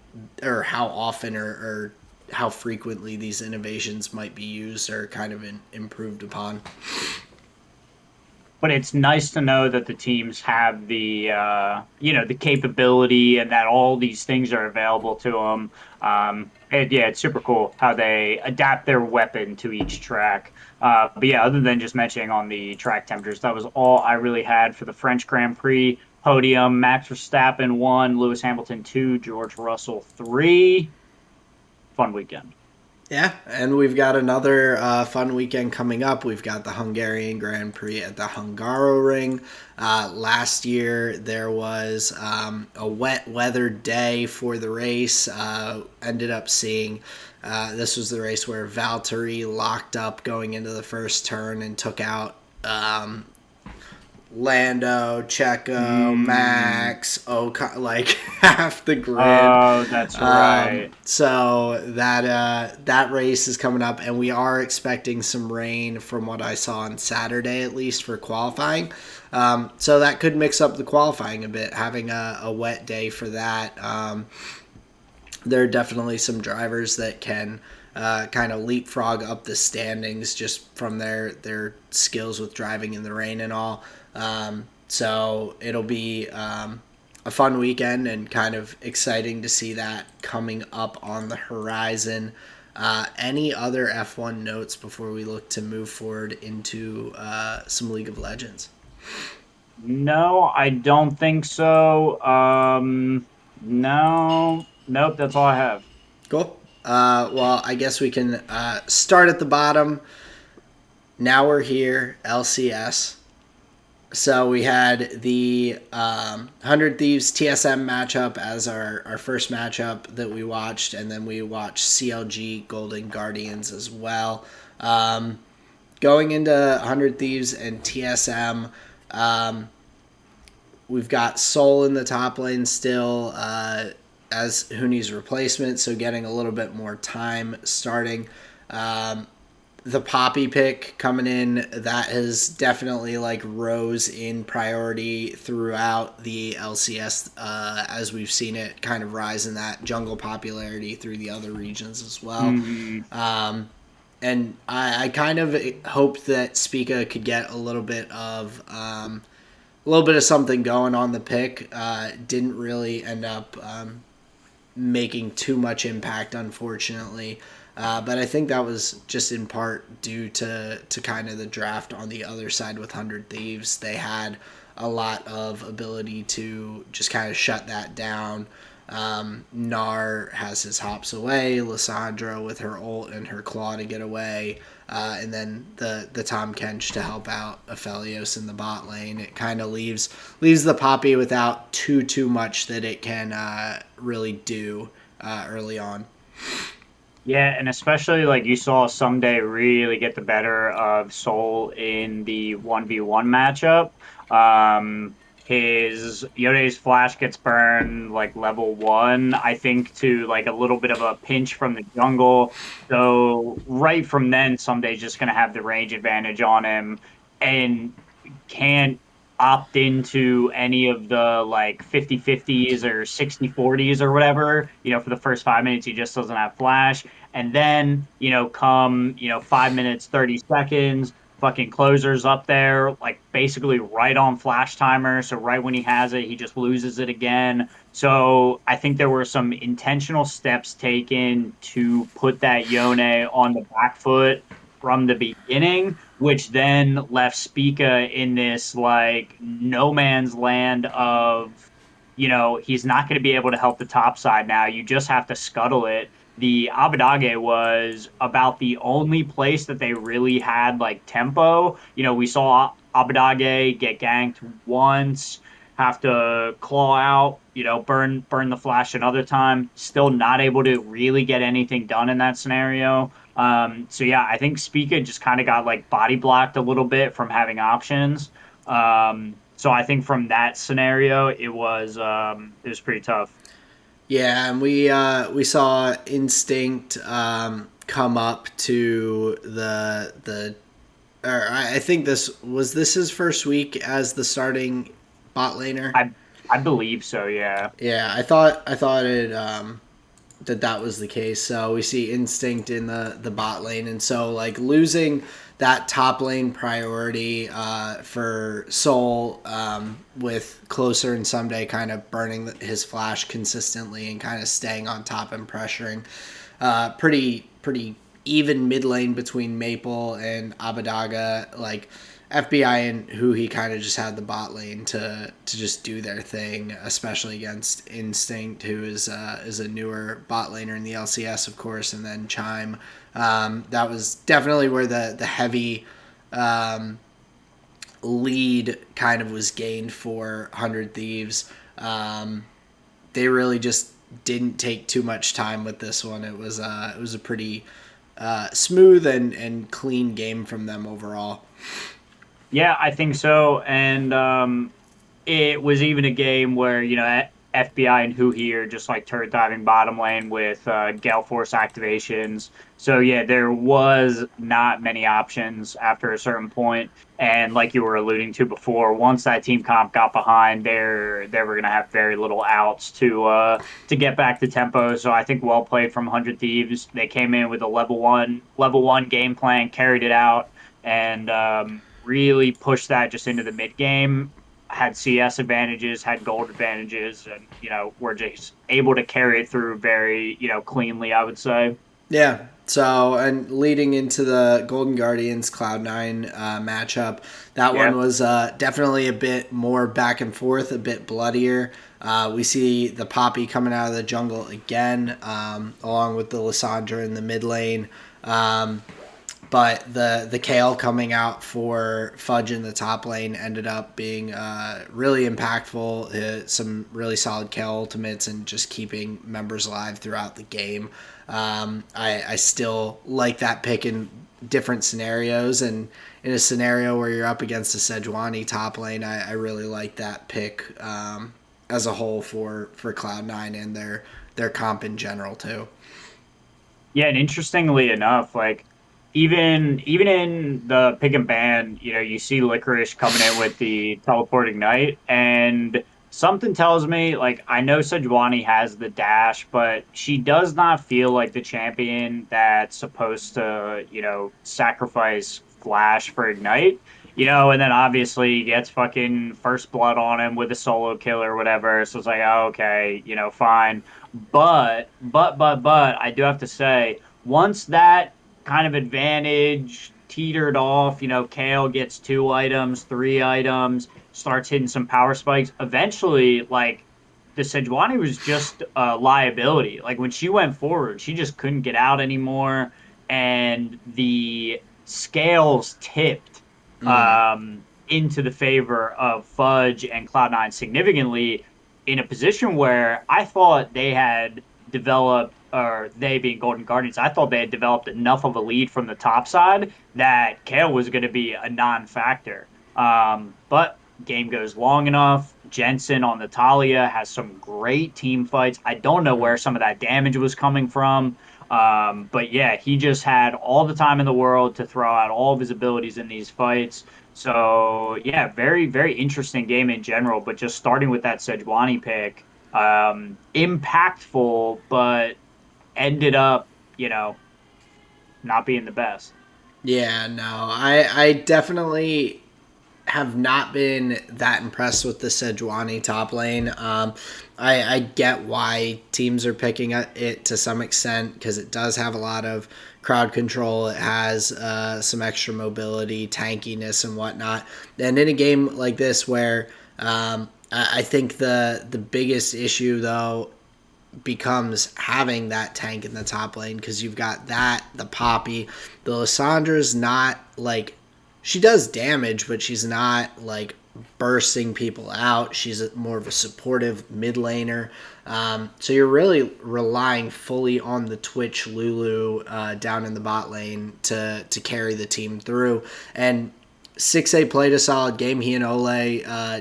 Speaker 2: or how often or how frequently these innovations might be used or kind of improved upon.
Speaker 3: But it's nice to know that the teams have the the capability and that all these things are available to them. And yeah, it's super cool how they adapt their weapon to each track. But yeah, other than just mentioning on the track temperatures, that was all I really had for the French Grand Prix podium. Max Verstappen 1, Lewis Hamilton 2, George Russell 3. Fun weekend.
Speaker 2: Yeah, and we've got another fun weekend coming up. We've got the Hungarian Grand Prix at the Hungaroring. Last year, there was a wet weather day for the race. Ended up seeing this was the race where Valtteri locked up going into the first turn and took out Lando, Checo, Max, like half the grid.
Speaker 3: Oh, that's right.
Speaker 2: So that race is coming up, and we are expecting some rain from what I saw on Saturday, at least for qualifying. So that could mix up the qualifying a bit, having a wet day for that. There are definitely some drivers that can kind of leapfrog up the standings just from their skills with driving in the rain and all. So it'll be a fun weekend and kind of exciting to see that coming up on the horizon. Any other F1 notes before we look to move forward into some League of Legends?
Speaker 3: No, I don't think so. No, nope, that's all I have.
Speaker 2: Cool. Well, I guess we can start at the bottom. Now we're here, LCS. So we had the 100 Thieves TSM matchup as our first matchup that we watched, and then we watched CLG Golden Guardians as well. Going into 100 Thieves and TSM, we've got Soul in the top lane still as Huni's replacement, so getting a little bit more time starting. The Poppy pick coming in, that has definitely like rose in priority throughout the LCS as we've seen it kind of rise in that jungle popularity through the other regions as well. And I kind of hoped that Spica could get a little bit of something going on the pick. Didn't really end up making too much impact, unfortunately. But I think that was just in part due to kind of the draft on the other side with 100 Thieves. They had a lot of ability to just kind of shut that down. Gnar has his hops away, Lissandra with her ult and her claw to get away, and then the Tom Kench to help out Aphelios in the bot lane. It kind of leaves the Poppy without too much that it can really do early on.
Speaker 3: Yeah, and especially like you saw Someday really get the better of Soul in the 1v1 matchup. His Yone's flash gets burned like level 1, I think, to like a little bit of a pinch from the jungle. So right from then, Sunday's just gonna have the range advantage on him and can't opt into any of the like 50-50s or 60-40s or whatever. For the first 5 minutes, he just doesn't have flash. And then, come, 5 minutes, 30 seconds, fucking closer's up there, like basically right on flash timer. So right when he has it, he just loses it again. So I think there were some intentional steps taken to put that Yone on the back foot from the beginning, which then left Spica in this like no man's land of, he's not going to be able to help the top side now. You just have to scuttle it. The Abadage was about the only place that they really had like tempo. We saw Abadage get ganked once, have to claw out, burn the flash another time. Still not able to really get anything done in that scenario. So yeah, I think Spica just kind of got like body blocked a little bit from having options. So I think from that scenario, it was pretty tough.
Speaker 2: Yeah, and we saw Instinct come up to the or I think this his first week as the starting bot laner.
Speaker 3: I believe so. Yeah.
Speaker 2: Yeah, I thought it that was the case. So we see Instinct in the bot lane, and so like losing that top lane priority for Soul with Closer and Someday kind of burning his flash consistently and kind of staying on top and pressuring. Pretty even mid lane between Maple and Abadaga. Like FBI and who he kind of just had the bot lane to just do their thing, especially against Instinct, who is a newer bot laner in the LCS, of course, and then Chime. That was definitely where the heavy lead kind of was gained for 100 Thieves. They really just didn't take too much time with this one. It was a pretty smooth and clean game from them overall.
Speaker 3: Yeah, I think so. And it was even a game where, FBI and Huhi are just like turret diving bottom lane with Gale Force activations. So yeah, there was not many options after a certain point. And like you were alluding to before, once that team comp got behind, they were gonna have very little outs to get back to tempo. So I think well played from 100 Thieves. They came in with a level one game plan, carried it out, and really pushed that just into the mid game. Had CS advantages, had gold advantages, and were just able to carry it through very cleanly, I would say.
Speaker 2: Yeah. So, and leading into the Golden Guardians Cloud9 matchup, that
Speaker 3: Yeah.
Speaker 2: one was definitely a bit more back and forth, a bit bloodier. We see the Poppy coming out of the jungle again, along with the Lissandra in the mid lane. But the Kale coming out for Fudge in the top lane ended up being really impactful. Some really solid Kale ultimates and just keeping members alive throughout the game. I still like that pick in different scenarios, and in a scenario where you're up against a Sejuani top lane, I really like that pick as a whole for Cloud9 and their comp in general too.
Speaker 3: Yeah, and interestingly enough, like even in the pick and ban, you see Licorice coming in with the teleporting knight, and something tells me, like, I know Sejuani has the dash, but she does not feel like the champion that's supposed to, sacrifice flash for ignite. And then obviously he gets fucking first blood on him with a solo kill or whatever. So it's like, oh, okay, fine. But I do have to say, once that kind of advantage teetered off. Kale gets 2 items, 3 items, starts hitting some power spikes. Eventually, like the Sejuani was just a liability. Like when she went forward, she just couldn't get out anymore, and the scales tipped into the favor of Fudge and Cloud9 significantly in a position where I thought they had developed, or they being Golden Guardians, I thought they had developed enough of a lead from the top side that Kale was going to be a non-factor. But game goes long enough. Jensen on the Talia has some great team fights. I don't know where some of that damage was coming from. But yeah, he just had all the time in the world to throw out all of his abilities in these fights. So yeah, very, very interesting game in general. But just starting with that Sejuani pick, impactful, but ended up, not being the best.
Speaker 2: Yeah, no, I definitely have not been that impressed with the Sejuani top lane. I get why teams are picking it to some extent because it does have a lot of crowd control. It has some extra mobility, tankiness, and whatnot. And in a game like this, where I think the biggest issue though becomes having that tank in the top lane because you've got that, the Poppy. The Lyssandra's not like, she does damage, but she's not like bursting people out. She's more of a supportive mid laner. So you're really relying fully on the Twitch Lulu down in the bot lane to carry the team through. And 6A played a solid game. He and Ole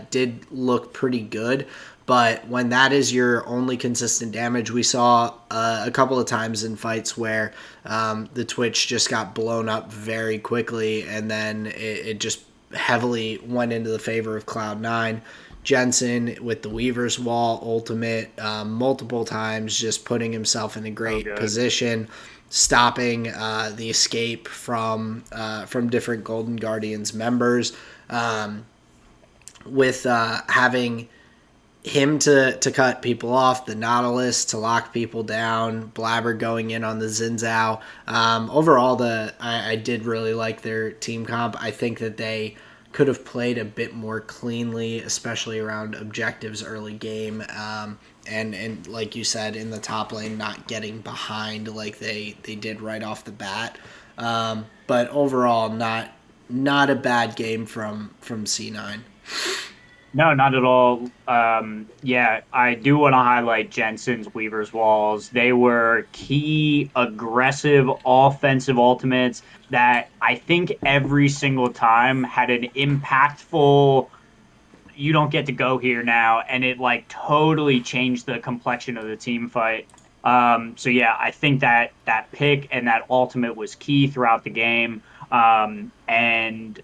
Speaker 2: did look pretty good. But when that is your only consistent damage, we saw a couple of times in fights where the Twitch just got blown up very quickly, and then it just heavily went into the favor of Cloud9. Jensen with the Weaver's Wall ultimate multiple times, just putting himself in a great position, stopping the escape from different Golden Guardians members, with having him to cut people off, the Nautilus to lock people down, Blabber going in on the Zinzao. Overall, I did really like their team comp. I think that they could have played a bit more cleanly, especially around objectives early game. And like you said, in the top lane, not getting behind like they did right off the bat. But overall, not a bad game from C9.
Speaker 3: No, not at all. Yeah, I do want to highlight Jensen's Weaver's Walls. They were key, aggressive, offensive ultimates that I think every single time had an impactful, you don't get to go here now, and it like totally changed the complexion of the team fight. So yeah, I think that pick and that ultimate was key throughout the game. And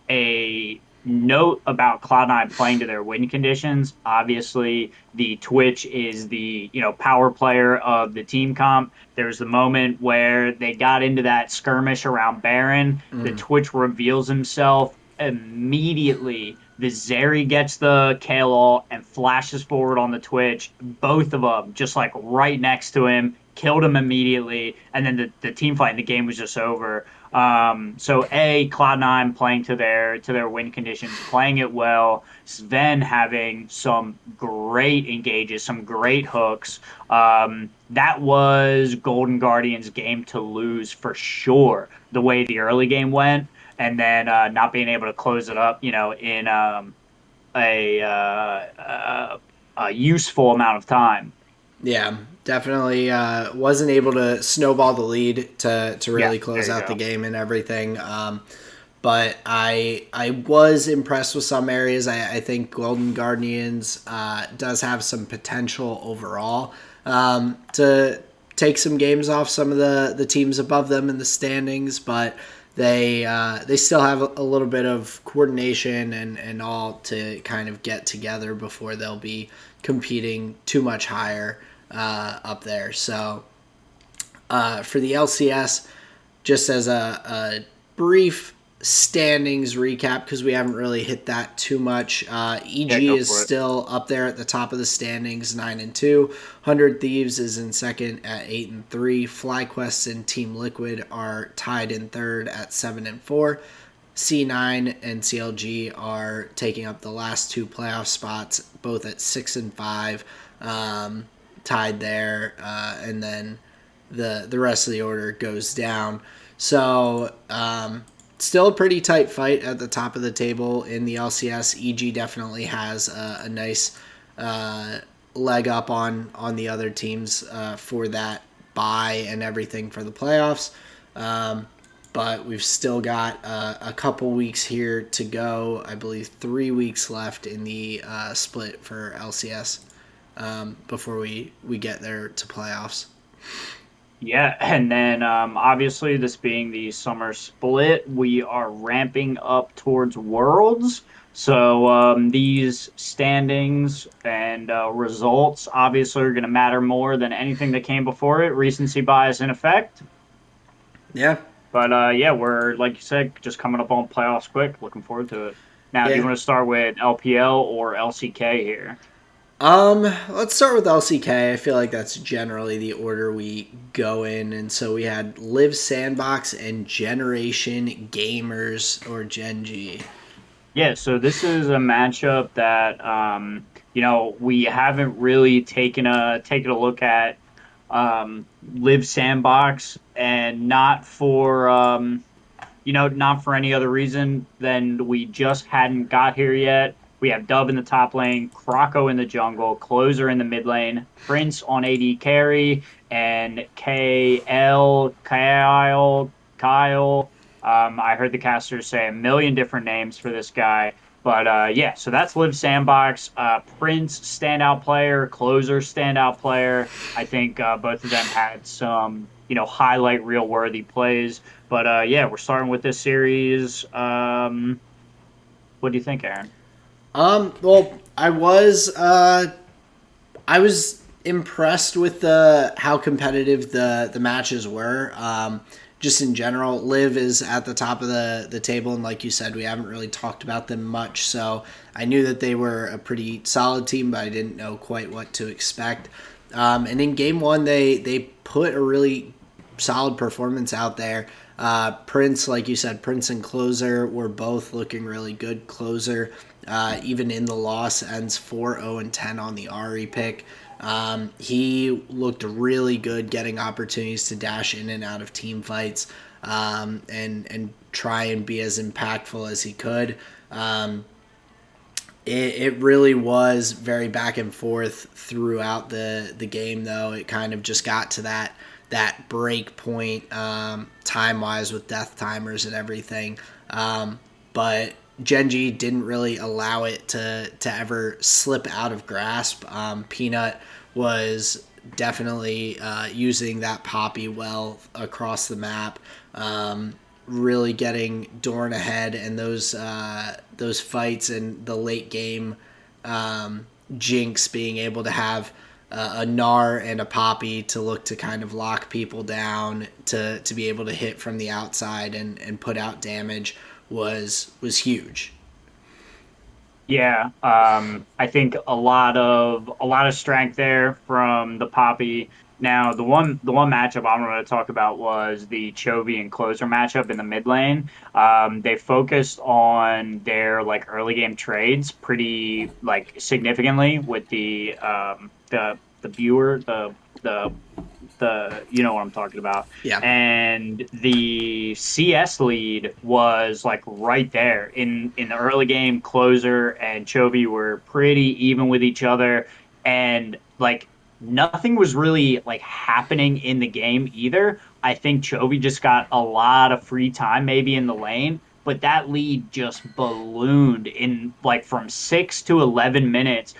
Speaker 3: a note about Cloud9 playing to their win conditions. Obviously, the Twitch is the power player of the team comp. There's the moment where they got into that skirmish around Baron. The Twitch reveals himself immediately. The Zeri gets the KO and flashes forward on the Twitch. Both of them just like right next to him, killed him immediately, and then the team fight in the game was just over. So Cloud9 playing to their win conditions, playing it well. Sven having some great engages, some great hooks. That was Golden Guardians' game to lose for sure. The way the early game went, and then not being able to close it up, in a useful amount of time.
Speaker 2: Yeah, definitely wasn't able to snowball the lead to really close out the game and everything. But I was impressed with some areas. I think Golden Guardians does have some potential overall to take some games off some of the teams above them in the standings, but they still have a little bit of coordination and all to kind of get together before they'll be competing too much higher up there. So for the LCS, just as a brief standings recap, because we haven't really hit that too much. EG is still up there at the top of the standings, 9-2. 100 Thieves is in second at 8-3. FlyQuest and Team Liquid are tied in third at 7-4. C9 and CLG are taking up the last two playoff spots, both at 6-5, tied there, and then the rest of the order goes down. So still a pretty tight fight at the top of the table in the LCS. EG definitely has a nice leg up on the other teams for that bye and everything for the playoffs. but we've still got a couple weeks here to go. I believe 3 weeks left in the split for LCS before we get there to playoffs.
Speaker 3: Yeah, and then obviously this being the summer split, we are ramping up towards Worlds. So these standings and results obviously are going to matter more than anything that came before it. Recency bias in effect.
Speaker 2: Yeah,
Speaker 3: But yeah, we're like you said, just coming up on playoffs quick. Looking forward to it. Now, do you
Speaker 2: yeah.
Speaker 3: want to start with LPL or LCK here?
Speaker 2: Let's start with LCK. I feel like that's generally the order we go in, and so we had Live Sandbox and Generation Gamers or Gen G.
Speaker 3: Yeah, so this is a matchup that we haven't really taken a look at Live Sandbox, and not for any other reason than we just hadn't got here yet. We have Dub in the top lane, Croco in the jungle, Closer in the mid lane, Prince on AD carry, and Kyle. I heard the casters say a million different names for this guy. But yeah, so that's Liv Sandbox. Prince, standout player, Closer, standout player. I think both of them had some, highlight reel worthy plays. But yeah, we're starting with this series. What do you think, Aaron?
Speaker 2: Well, I was impressed with the how competitive the matches were. Just in general, Liv is at the top of the table, and like you said, we haven't really talked about them much. So I knew that they were a pretty solid team, but I didn't know quite what to expect. And in game one, they put a really solid performance out there. Prince, like you said, Prince and Closer were both looking really good. Closer, even in the loss, ends 4-0-10 on the Ari pick. He looked really good getting opportunities to dash in and out of team fights and try and be as impactful as he could. It really was very back and forth throughout the game, though. It kind of just got to that break point time wise with death timers and everything. But Genji didn't really allow it to ever slip out of grasp. Peanut was definitely using that poppy well across the map. Really getting Dorn ahead, and those fights in the late game, Jinx being able to have a Gnar and a Poppy to look to kind of lock people down to be able to hit from the outside and put out damage was huge.
Speaker 3: Yeah, I think a lot of strength there from the Poppy. Now, the one matchup I'm going to talk about was the Chovy and Closer matchup in the mid lane. They focused on their like early game trades pretty like significantly with the viewer the you know what I'm talking about.
Speaker 2: Yeah.
Speaker 3: And the CS lead was like right there in the early game. Closer and Chovy were pretty even with each other, and like nothing was really like happening in the game either. I think Chovy just got a lot of free time maybe in the lane, but that lead just ballooned in like from 6 to 11 minutes.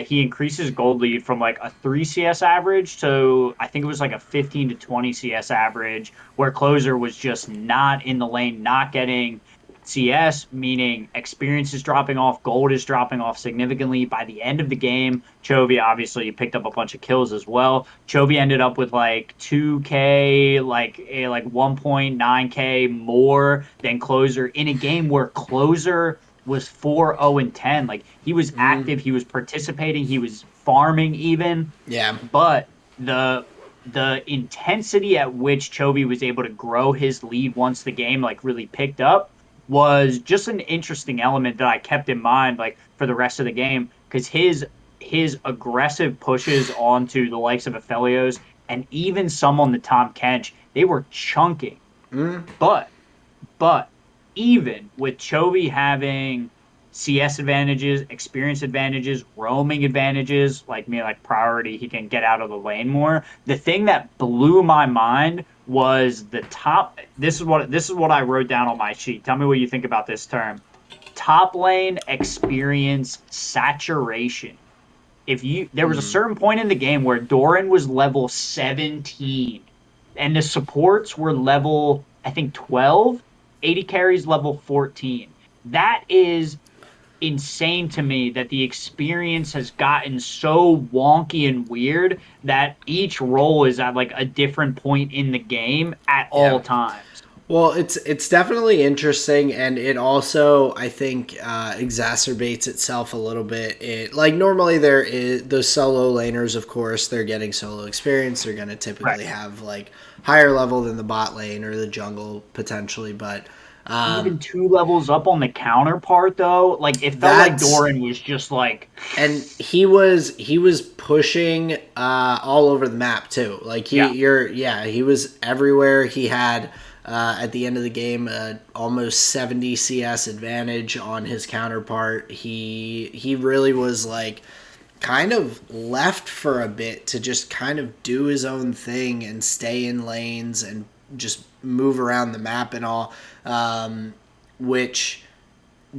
Speaker 3: He increases gold lead from like a 3 CS average to I think it was like a 15 to 20 CS average, where Closer was just not in the lane, not getting CS, meaning experience is dropping off, gold is dropping off significantly. By the end of the game, Chovy obviously picked up a bunch of kills as well. Chovy ended up with like 2K, like 1.9K more than Closer in a game where Closer was 4-0-10. Like he was active, he was participating, he was farming even,
Speaker 2: Yeah.
Speaker 3: but the intensity at which Chovy was able to grow his lead once the game like really picked up was just an interesting element that I kept in mind like for the rest of the game, because his aggressive pushes onto the likes of Aphelios and even some on the Tom Kench, they were chunking. But but even with Chovy having CS advantages, experience advantages, roaming advantages, like priority, he can get out of the lane more. The thing that blew my mind was the top. This is what I wrote down on my sheet. Tell me what you think about this term. Top lane experience saturation. If you There was a certain point in the game where Doran was level 17 and the supports were level, I think, 12, 80 carries level 14. That is insane to me that the experience has gotten so wonky and weird that each role is at like a different point in the game at
Speaker 2: Yeah.
Speaker 3: all times.
Speaker 2: Well, it's definitely interesting, and it also, I think, exacerbates itself a little bit. It like normally there is the solo laners, of course, they're getting solo experience. They're going to typically
Speaker 3: Right.
Speaker 2: have like higher level than the bot lane or the jungle potentially, but
Speaker 3: Even two levels up on the counterpart though, like it felt like
Speaker 2: that's
Speaker 3: Doran was just like
Speaker 2: and he was pushing all over the map too. Like
Speaker 3: yeah.
Speaker 2: he was everywhere. He had at the end of the game almost 70 CS advantage on his counterpart. He really was like kind of left for a bit to just kind of do his own thing and stay in lanes and just move around the map and all, which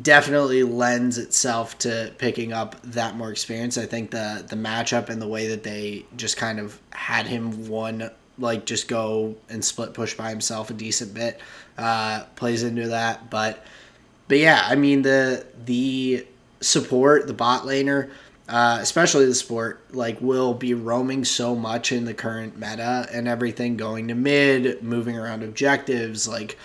Speaker 2: definitely lends itself to picking up that more experience. I think the matchup and the way that they just kind of had him like just go and split push by himself a decent bit plays into that. But yeah, I mean the support, the bot laner, especially the support, like will be roaming so much in the current meta and everything, going to mid, moving around objectives, like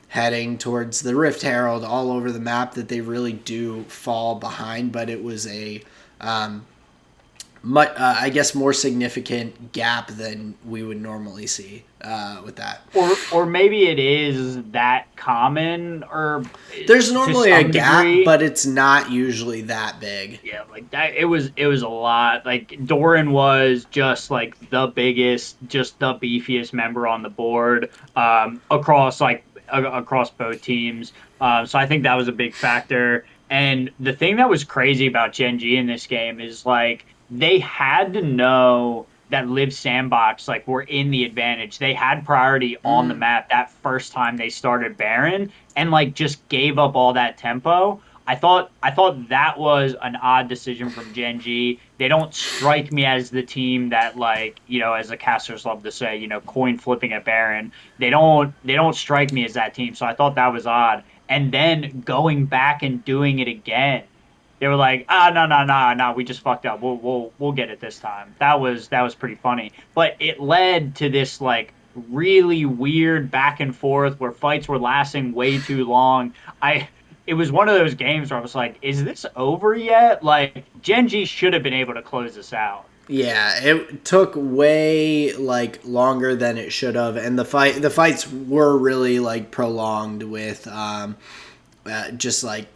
Speaker 2: heading towards the Rift Herald all over the map, that they really do fall behind. But it was a I guess more significant gap than we would normally see with that.
Speaker 3: Or maybe it is that common, or
Speaker 2: There's
Speaker 3: to
Speaker 2: normally a
Speaker 3: some
Speaker 2: gap,
Speaker 3: degree.
Speaker 2: but it's not usually that big.
Speaker 3: Yeah, like that. It was a lot. Like Doran was just like the biggest, just the beefiest member on the board, across across both teams. So I think that was a big factor. And the thing that was crazy about Gen G in this game is like they had to know that Live Sandbox like were in the advantage. They had priority on the map that first time they started Baron, and like just gave up all that tempo. I thought that was an odd decision from Gen G. They don't strike me as the team that, like, as the casters love to say, coin flipping at Baron. They don't strike me as that team. So I thought that was odd. And then going back and doing it again, they were like, no, no, no, no, we just fucked up. We'll get it this time. That was pretty funny. But it led to this like really weird back and forth where fights were lasting way too long. It was one of those games where I was like, is this over yet? Like Gen G should have been able to close this out.
Speaker 2: Yeah, it took way like longer than it should have, and the fights were really like prolonged with just like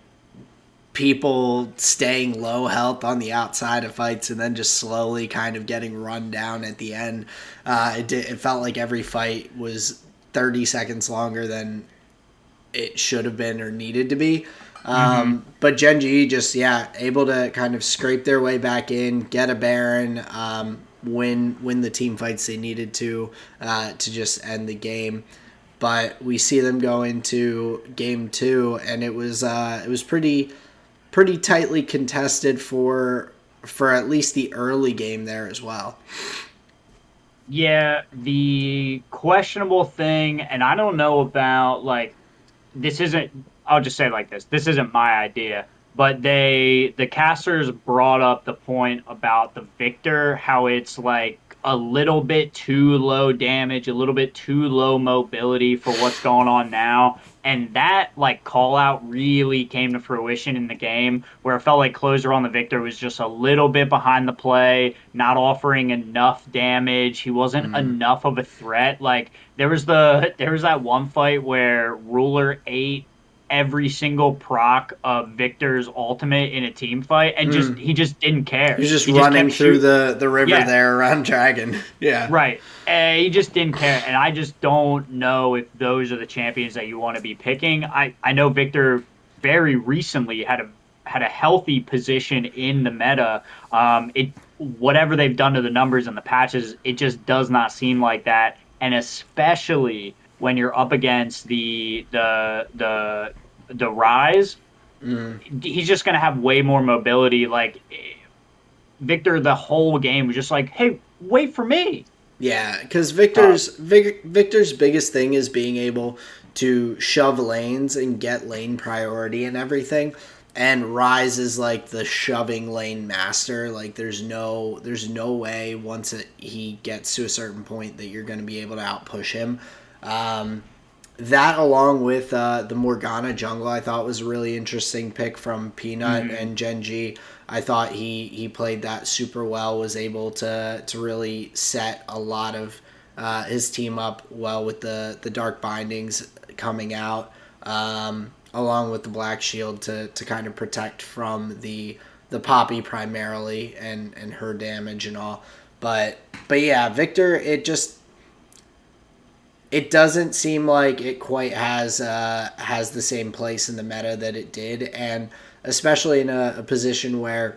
Speaker 2: people staying low health on the outside of fights and then just slowly kind of getting run down at the end. It felt like every fight was 30 seconds longer than it should have been or needed to be.
Speaker 3: Mm-hmm.
Speaker 2: But Gen G just, yeah, able to kind of scrape their way back in, get a Baron, win the team fights they needed to just end the game. But we see them go into game two, and it was pretty tightly contested for at least the early game there as well.
Speaker 3: Yeah, the questionable thing, and I don't know about like this isn't I'll just say it like this. This isn't my idea, but the casters brought up the point about the Victor, how it's like a little bit too low damage, a little bit too low mobility for what's going on now. And that like call out really came to fruition in the game where it felt like closer on the Victor was just a little bit behind the play, not offering enough damage. He wasn't enough of a threat. Like there was that one fight where Ruler ate every single proc of Victor's ultimate in a team fight and he just didn't
Speaker 2: He
Speaker 3: care.
Speaker 2: was just
Speaker 3: He just
Speaker 2: running
Speaker 3: kept
Speaker 2: through
Speaker 3: shooting.
Speaker 2: the river
Speaker 3: Yeah,
Speaker 2: there around Dragon. Yeah.
Speaker 3: right. He just didn't care, and I just don't know if those are the champions that you want to be picking. I know Victor very recently had a healthy position in the meta. It Whatever they've done to the numbers and the patches, it just does not seem like that and especially when you're up against the Rise, he's just gonna have way more mobility. Like Victor, the whole game was just like, "Hey, wait for me."
Speaker 2: Yeah, because Victor's biggest thing is being able to shove lanes and get lane priority and everything. And Rise is like the shoving lane master. Like there's no way once he gets to a certain point that you're going to be able to outpush him. That along with the Morgana jungle, I thought was a really interesting pick from Peanut and Genji. I thought he played that super well, was able to really set a lot of his team up well with the Dark Bindings coming out, along with the Black Shield to kind of protect from the Poppy primarily and her damage and all. But yeah, Victor, it doesn't seem like it quite has the same place in the meta that it did, and especially in a position where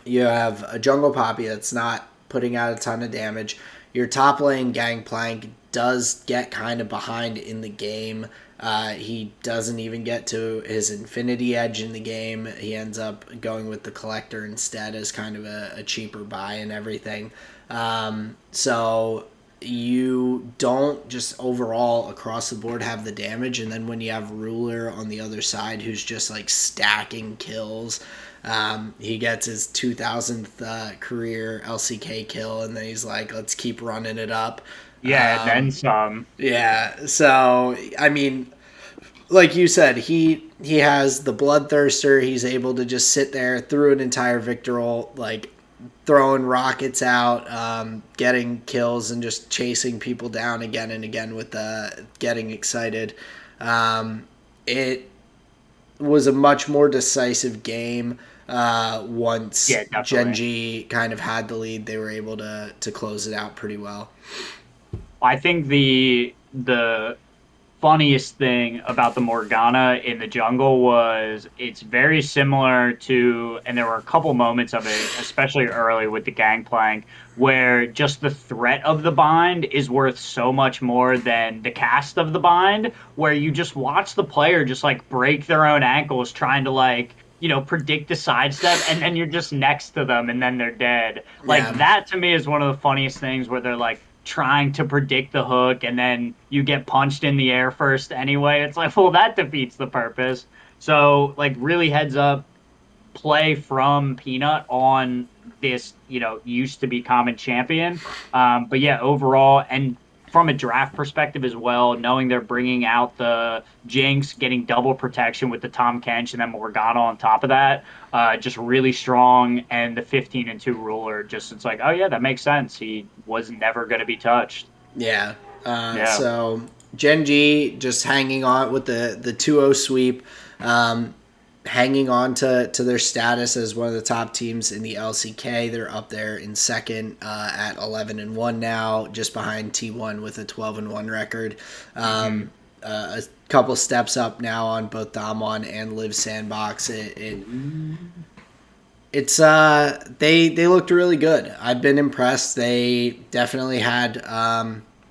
Speaker 2: you have a jungle Poppy that's not putting out a ton of damage. Your top lane Gangplank does get kind of behind in the game. He doesn't even get to his Infinity Edge in the game. He ends up going with the Collector instead as kind of a cheaper buy and everything. So you don't just overall across the board have the damage, and then when you have Ruler on the other side who's just like stacking kills, he gets his 2000th career LCK kill, and then he's like, let's keep running it up.
Speaker 3: Yeah, then some.
Speaker 2: Yeah, so I mean, like you said, he has the Bloodthirster. He's able to just sit there through an entire Victor ult, like throwing rockets out, getting kills, and just chasing people down again and again with getting excited. It was a much more decisive game once Genji kind of had the lead. They were able to close it out pretty well.
Speaker 3: I think the funniest thing about the Morgana in the jungle was it's very similar to, and there were a couple moments of it, especially early with the Gangplank, where just the threat of the bind is worth so much more than the cast of the bind, where you just watch the player just like break their own ankles trying to like, predict the sidestep, and then you're just next to them and then they're dead. Like that to me is one of the funniest things, where they're like trying to predict the hook and then you get punched in the air first anyway. It's like, well, that defeats the purpose. So like really heads up play from Peanut on this, used to be common champion. But yeah, overall, and from a draft perspective as well, knowing they're bringing out the Jinx, getting double protection with the Tom Kench, and then Morgana on top of that, just really strong. And the 15-2 ruler, it's like, oh yeah, that makes sense. He was never going to be touched.
Speaker 2: Yeah. So Genji just hanging on with the 2-0 sweep, hanging on to their status as one of the top teams in the LCK. They're up there in second at 11-1 now, just behind T1 with a 12-1 record. A couple steps up now on both Damwon and Live Sandbox. It's they looked really good. I've been impressed. They definitely had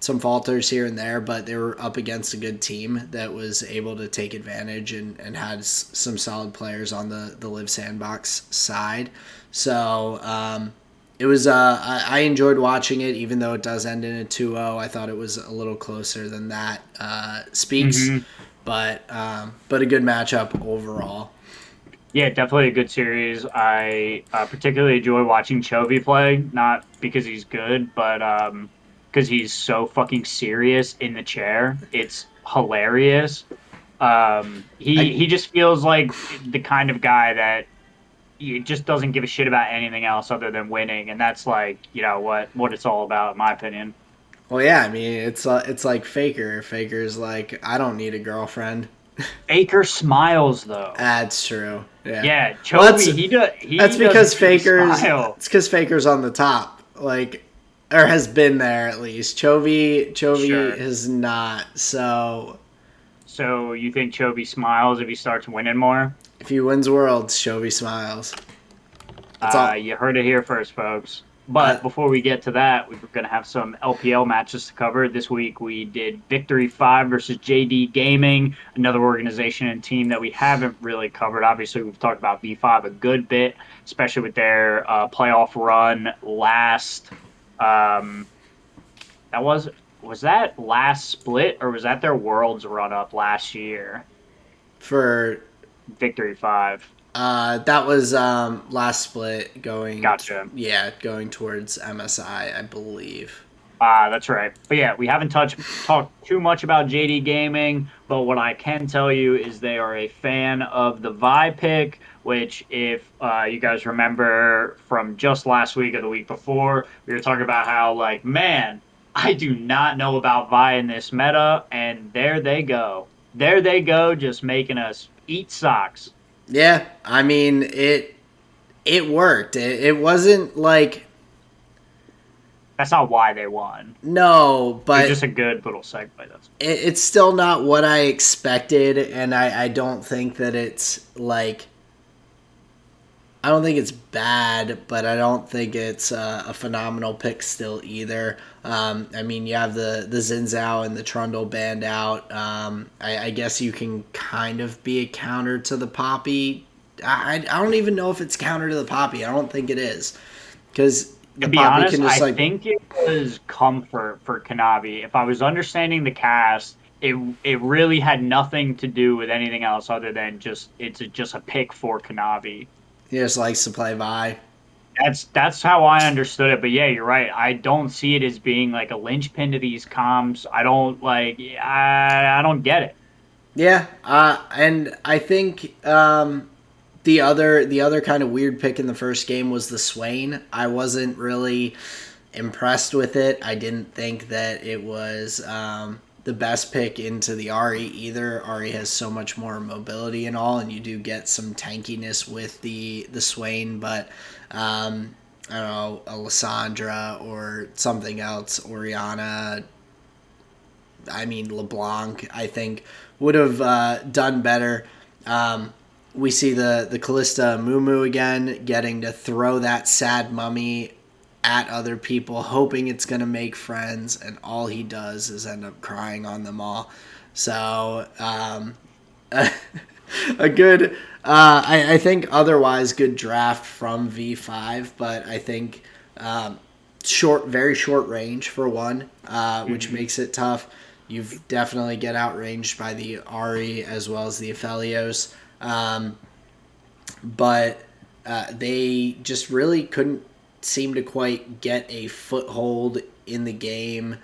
Speaker 2: some falters here and there, but they were up against a good team that was able to take advantage and had some solid players on the Live Sandbox side. So it was I enjoyed watching it, even though it does end in a 2-0. I thought it was a little closer than that speaks, but a good matchup overall.
Speaker 3: Yeah, definitely a good series. I particularly enjoy watching Chovy play, not because he's good, but because he's so fucking serious in the chair. It's hilarious. He just feels like the kind of guy that he just doesn't give a shit about anything else other than winning, and that's like, what it's all about, in my opinion.
Speaker 2: Well, yeah, I mean, it's like Faker. Faker's like, I don't need a girlfriend.
Speaker 3: Faker smiles though.
Speaker 2: That's true. Yeah.
Speaker 3: Yeah, Chovy, well,
Speaker 2: that's because Faker's. It's because Faker's on the top, like, or has been there at least. Chovy sure. Has not. So
Speaker 3: you think Chovy smiles if he starts winning more?
Speaker 2: If he wins Worlds, Chovy smiles.
Speaker 3: You heard it here first, folks. But before we get to that, we're going to have some LPL matches to cover. This week we did Victory 5 versus JD Gaming, another organization and team that we haven't really covered. Obviously, we've talked about V5 a good bit, especially with their playoff run last. That was that last split, or was that their Worlds run up last year?
Speaker 2: For
Speaker 3: Victory 5.
Speaker 2: that was last split going.
Speaker 3: Gotcha.
Speaker 2: Going towards MSI, I believe.
Speaker 3: That's right. But yeah, we haven't talked too much about JD Gaming, but what I can tell you is they are a fan of the Vi pick, which if you guys remember from just last week or the week before, we were talking about how, like, man, I do not know about Vi in this meta, and there they go. There they go, just making us eat socks.
Speaker 2: Yeah, I mean it worked. It wasn't like
Speaker 3: That's not why they won.
Speaker 2: no, but
Speaker 3: It's just a good little segue.
Speaker 2: it's still not what I expected, and I don't think that it's like I don't think it's bad, but I don't think it's a phenomenal pick still either. I mean, you have the Zinzao and the Trundle banned out. I guess you can kind of be a counter to the Poppy. I don't even know if it's counter to the Poppy. I don't think it is. Because the
Speaker 3: To be
Speaker 2: Poppy
Speaker 3: honest,
Speaker 2: can just
Speaker 3: I think it was comfort for Kanavi. If I was understanding the cast, it really had nothing to do with anything else other than just a pick for Kanavi.
Speaker 2: he just likes to play Vi.
Speaker 3: That's how I understood it. But yeah, you're right. I don't see it as being like a linchpin to these comps. I don't get it.
Speaker 2: Yeah, and I think the other kind of weird pick in the first game was the Swain. I wasn't really impressed with it. I didn't think that it was the best pick into the Ari either. Ari has so much more mobility and all, and you do get some tankiness with the Swain, but I don't know, a Lissandra or something else, Oriana. I mean, LeBlanc, I think, would have done better. We see the Callista Mumu again getting to throw that sad mummy at other people, hoping it's going to make friends, and all he does is end up crying on them all. So, a good, I think otherwise good draft from V5, but I think very short range for one, which makes it tough. You've definitely get outranged by the Ari as well as the Aphelios. But they just really couldn't seem to quite get a foothold in the game.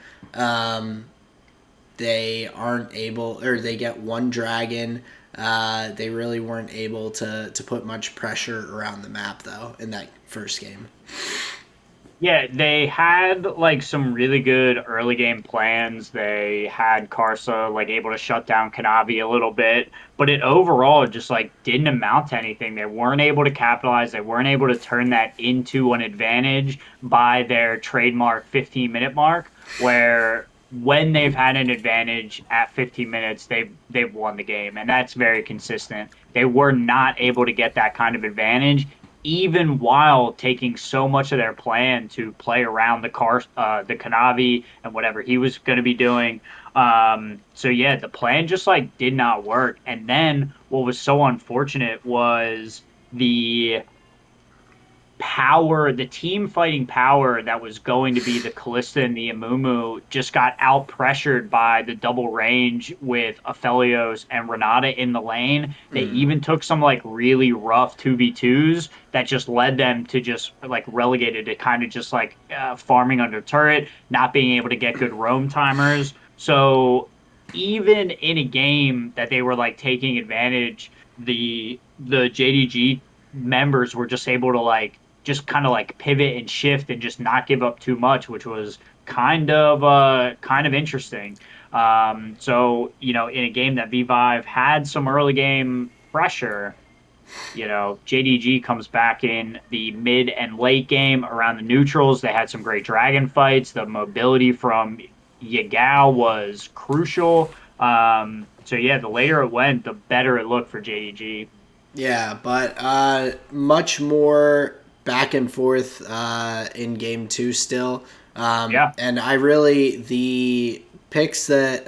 Speaker 2: They aren't able, or they get one dragon. They really weren't able to put much pressure around the map, though, in that first game.
Speaker 3: Yeah, they had like some really good early game plans. They had Karsa like able to shut down Kanavi a little bit, but it overall just like didn't amount to anything. They weren't able to capitalize. They weren't able to turn that into an advantage by their trademark 15-minute mark, where when they've had an advantage at 15 minutes, they've won the game, and that's very consistent. They were not able to get that kind of advantage, even while taking so much of their plan to play around the Kanavi and whatever he was going to be doing. So yeah, the plan just like did not work. And then what was so unfortunate was the power, the team fighting power that was going to be the Callista and the Amumu just got out pressured by the double range with Aphelios and Renata in the lane. They even took some like really rough 2v2s that just led them to just like relegated to kind of just like farming under turret, not being able to get good roam timers. So even in a game that they were like taking advantage, the JDG members were just able to like just kind of like pivot and shift and just not give up too much, which was kind of interesting. So in a game that V5 had some early game pressure, JDG comes back in the mid and late game around the neutrals. They had some great dragon fights. The mobility from Yagao was crucial. So yeah, the later it went, the better it looked for JDG.
Speaker 2: Yeah, but much more back and forth in game 2 still.
Speaker 3: Yeah.
Speaker 2: And I really, the picks the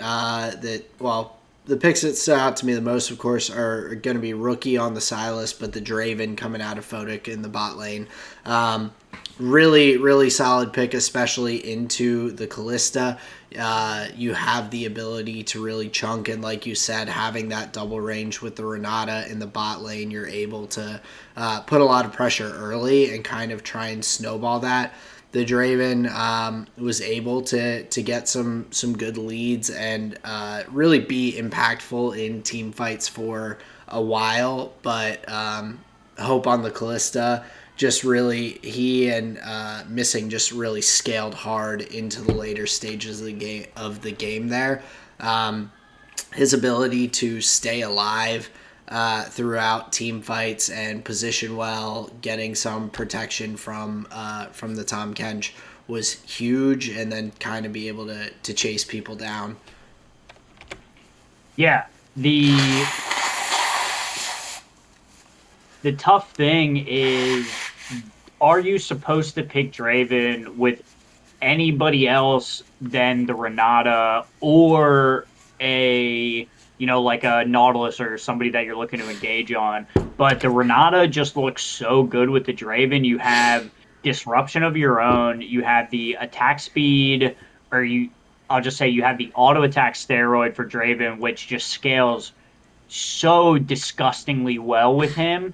Speaker 2: picks that stood out to me the most, of course, are going to be Rookie on the Silas, but the Draven coming out of FoTW in the bot lane. Really, really solid pick, especially into the Callista. You have the ability to really chunk, and like you said, having that double range with the Renata in the bot lane, you're able to put a lot of pressure early and kind of try and snowball that. The Draven was able to get some good leads and really be impactful in team fights for a while, but Hope on the Callista just really, he and Missing just really scaled hard into the later stages of the game there. His ability to stay alive throughout team fights and position well, getting some protection from the Tom Kench was huge, and then kind of be able to chase people down.
Speaker 3: Yeah, the tough thing is, are you supposed to pick Draven with anybody else than the Renata, or like a Nautilus or somebody that you're looking to engage on? But the Renata just looks so good with the Draven. You have disruption of your own, you have the attack speed, I'll just say you have the auto attack steroid for Draven, which just scales so disgustingly well with him,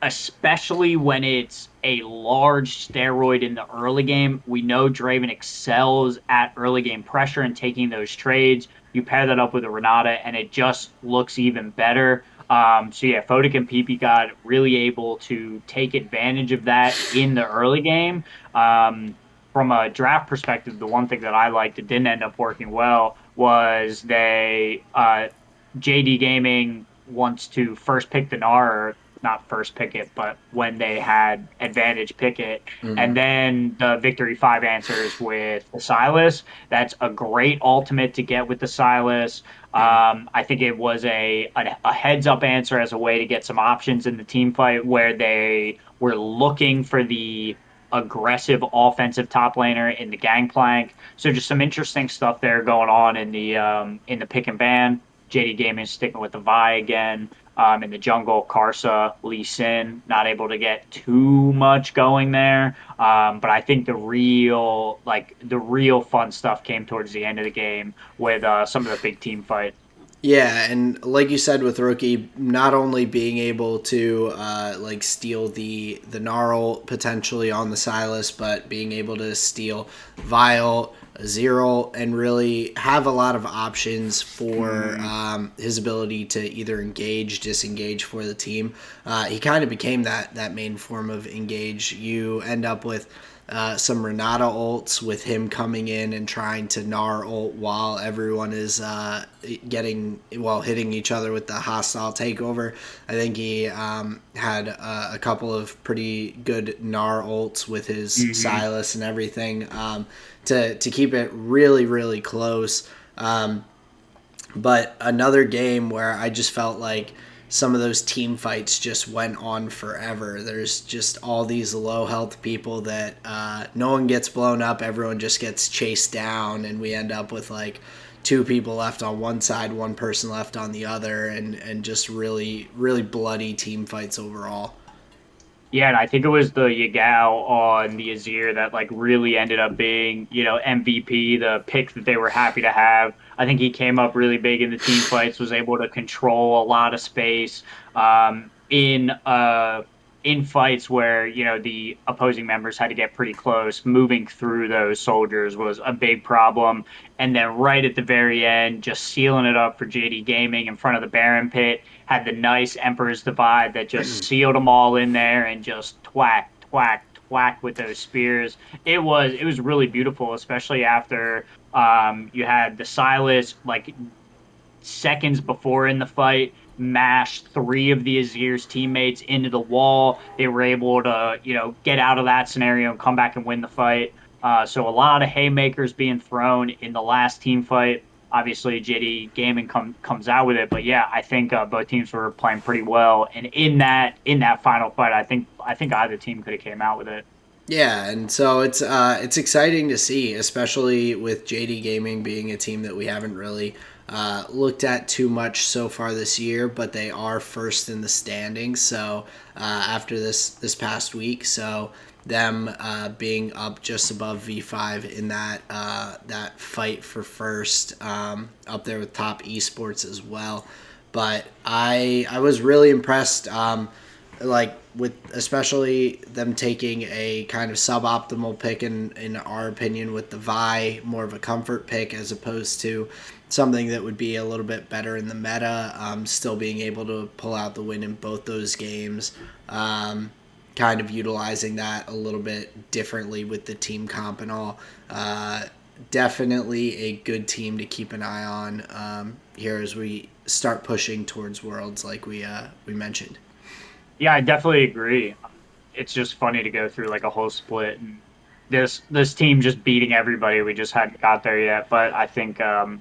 Speaker 3: especially when it's a large steroid in the early game. We know Draven excels at early game pressure and taking those trades. You pair that up with a Renata, and it just looks even better. So yeah, FoTW and PP got really able to take advantage of that in the early game. From a draft perspective, the one thing that I liked that didn't end up working well was JD Gaming wants to first pick the Gnar, or not first pick it, but when they had advantage, pick it.
Speaker 2: Mm-hmm.
Speaker 3: And then the Victory 5 answers with the Silas. That's a great ultimate to get with the Silas. I think it was a heads up answer as a way to get some options in the team fight where they were looking for the aggressive offensive top laner in the gangplank. So just some interesting stuff there going on in the pick and ban. JD Gaming sticking with the Vi again. In the jungle, Karsa, Lee Sin, not able to get too much going there. But I think the real fun stuff came towards the end of the game with some of the big team fights.
Speaker 2: Yeah, and like you said with Rookie, not only being able to steal the Gnarl potentially on the Silas, but being able to steal Vile, Zero, and really have a lot of options for his ability to either engage, disengage for the team. He kind of became that main form of engage. You end up with some Renata ults with him coming in and trying to Gnar ult while everyone is hitting each other with the hostile takeover. I think he had a couple of pretty good Gnar ults with his Silas and everything to keep it really, really close. But another game where I just felt like some of those team fights just went on forever. There's just all these low health people that no one gets blown up. Everyone just gets chased down, and we end up with like two people left on one side, one person left on the other, and just really, really bloody team fights overall.
Speaker 3: Yeah, and I think it was the Yagao on the Azir that really ended up being, MVP, the pick that they were happy to have. I think he came up really big in the team fights, was able to control a lot of space in fights where, the opposing members had to get pretty close. Moving through those soldiers was a big problem. And then right at the very end, just sealing it up for JD Gaming in front of the Baron pit, had the nice Emperor's Divide that just sealed them all in there and just thwack, thwack, thwack with those spears. It was really beautiful, especially after you had the Silas seconds before in the fight mashed three of the Azir's teammates into the wall. They were able to get out of that scenario and come back and win the fight. So a lot of haymakers being thrown in the last team fight. obviously JD Gaming comes out with it. But yeah, I think both teams were playing pretty well, and in that final fight, I think either team could have came out with it.
Speaker 2: Yeah, and so it's exciting to see, especially with JD Gaming being a team that we haven't really looked at too much so far this year, but they are first in the standings. So after this past week, so them being up just above V5 in that fight for first, up there with top esports as well. But I was really impressed. Like with especially them taking a kind of suboptimal pick in our opinion with the Vi, more of a comfort pick as opposed to something that would be a little bit better in the meta. Still being able to pull out the win in both those games. Kind of utilizing that a little bit differently with the team comp and all. Definitely a good team to keep an eye on here as we start pushing towards Worlds, like we mentioned.
Speaker 3: Yeah, I definitely agree. It's just funny to go through like a whole split and this team just beating everybody. We just hadn't got there yet, but I think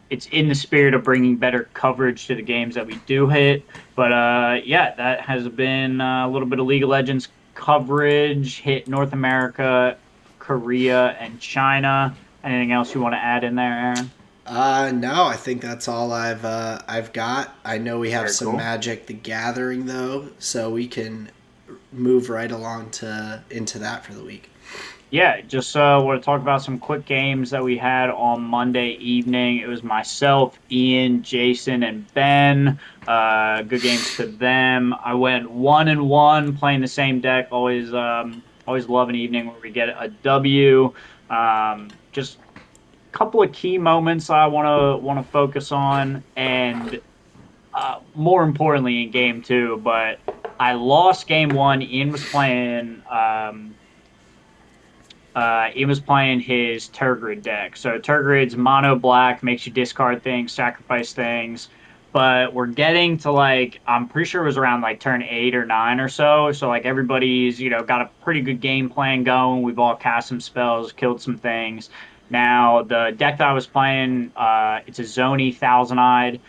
Speaker 3: it's in the spirit of bringing better coverage to the games that we do hit. But yeah, that has been a little bit of League of Legends coverage. Hit North America, Korea, and China. Anything else you want to add in there, Aaron?
Speaker 2: No, I think that's all I've got. I know we have
Speaker 3: Very
Speaker 2: some
Speaker 3: cool.
Speaker 2: Magic the Gathering though, so we can move right along to into that for the week.
Speaker 3: Yeah, just want to talk about some quick games that we had on Monday evening. It was myself, Ian, Jason, and Ben. Good games to them. I went 1-1 playing the same deck. Always love an evening where we get a W. Just a couple of key moments I want to focus on, and more importantly in game two. But I lost game one. He was playing his Turgid deck. So Turgid's mono black, makes you discard things, sacrifice things. But we're getting to like, I'm pretty sure it was around like turn 8 or 9 or so. So like everybody's, got a pretty good game plan going. We've all cast some spells, killed some things. Now the deck that I was playing, it's a Zony Thousand Eyed,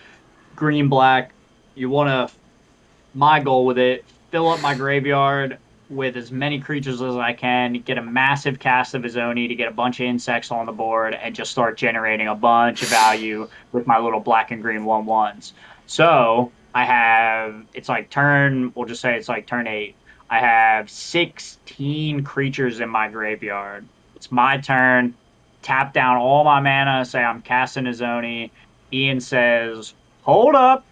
Speaker 3: green black. You want to My goal with it, fill up my graveyard with as many creatures as I can, get a massive cast of Izoni to get a bunch of insects on the board, and just start generating a bunch of value with my little black and green 1/1s. So we'll just say it's like turn 8. I have 16 creatures in my graveyard. It's my turn. Tap down all my mana, say I'm casting Izoni. Ian says, hold up.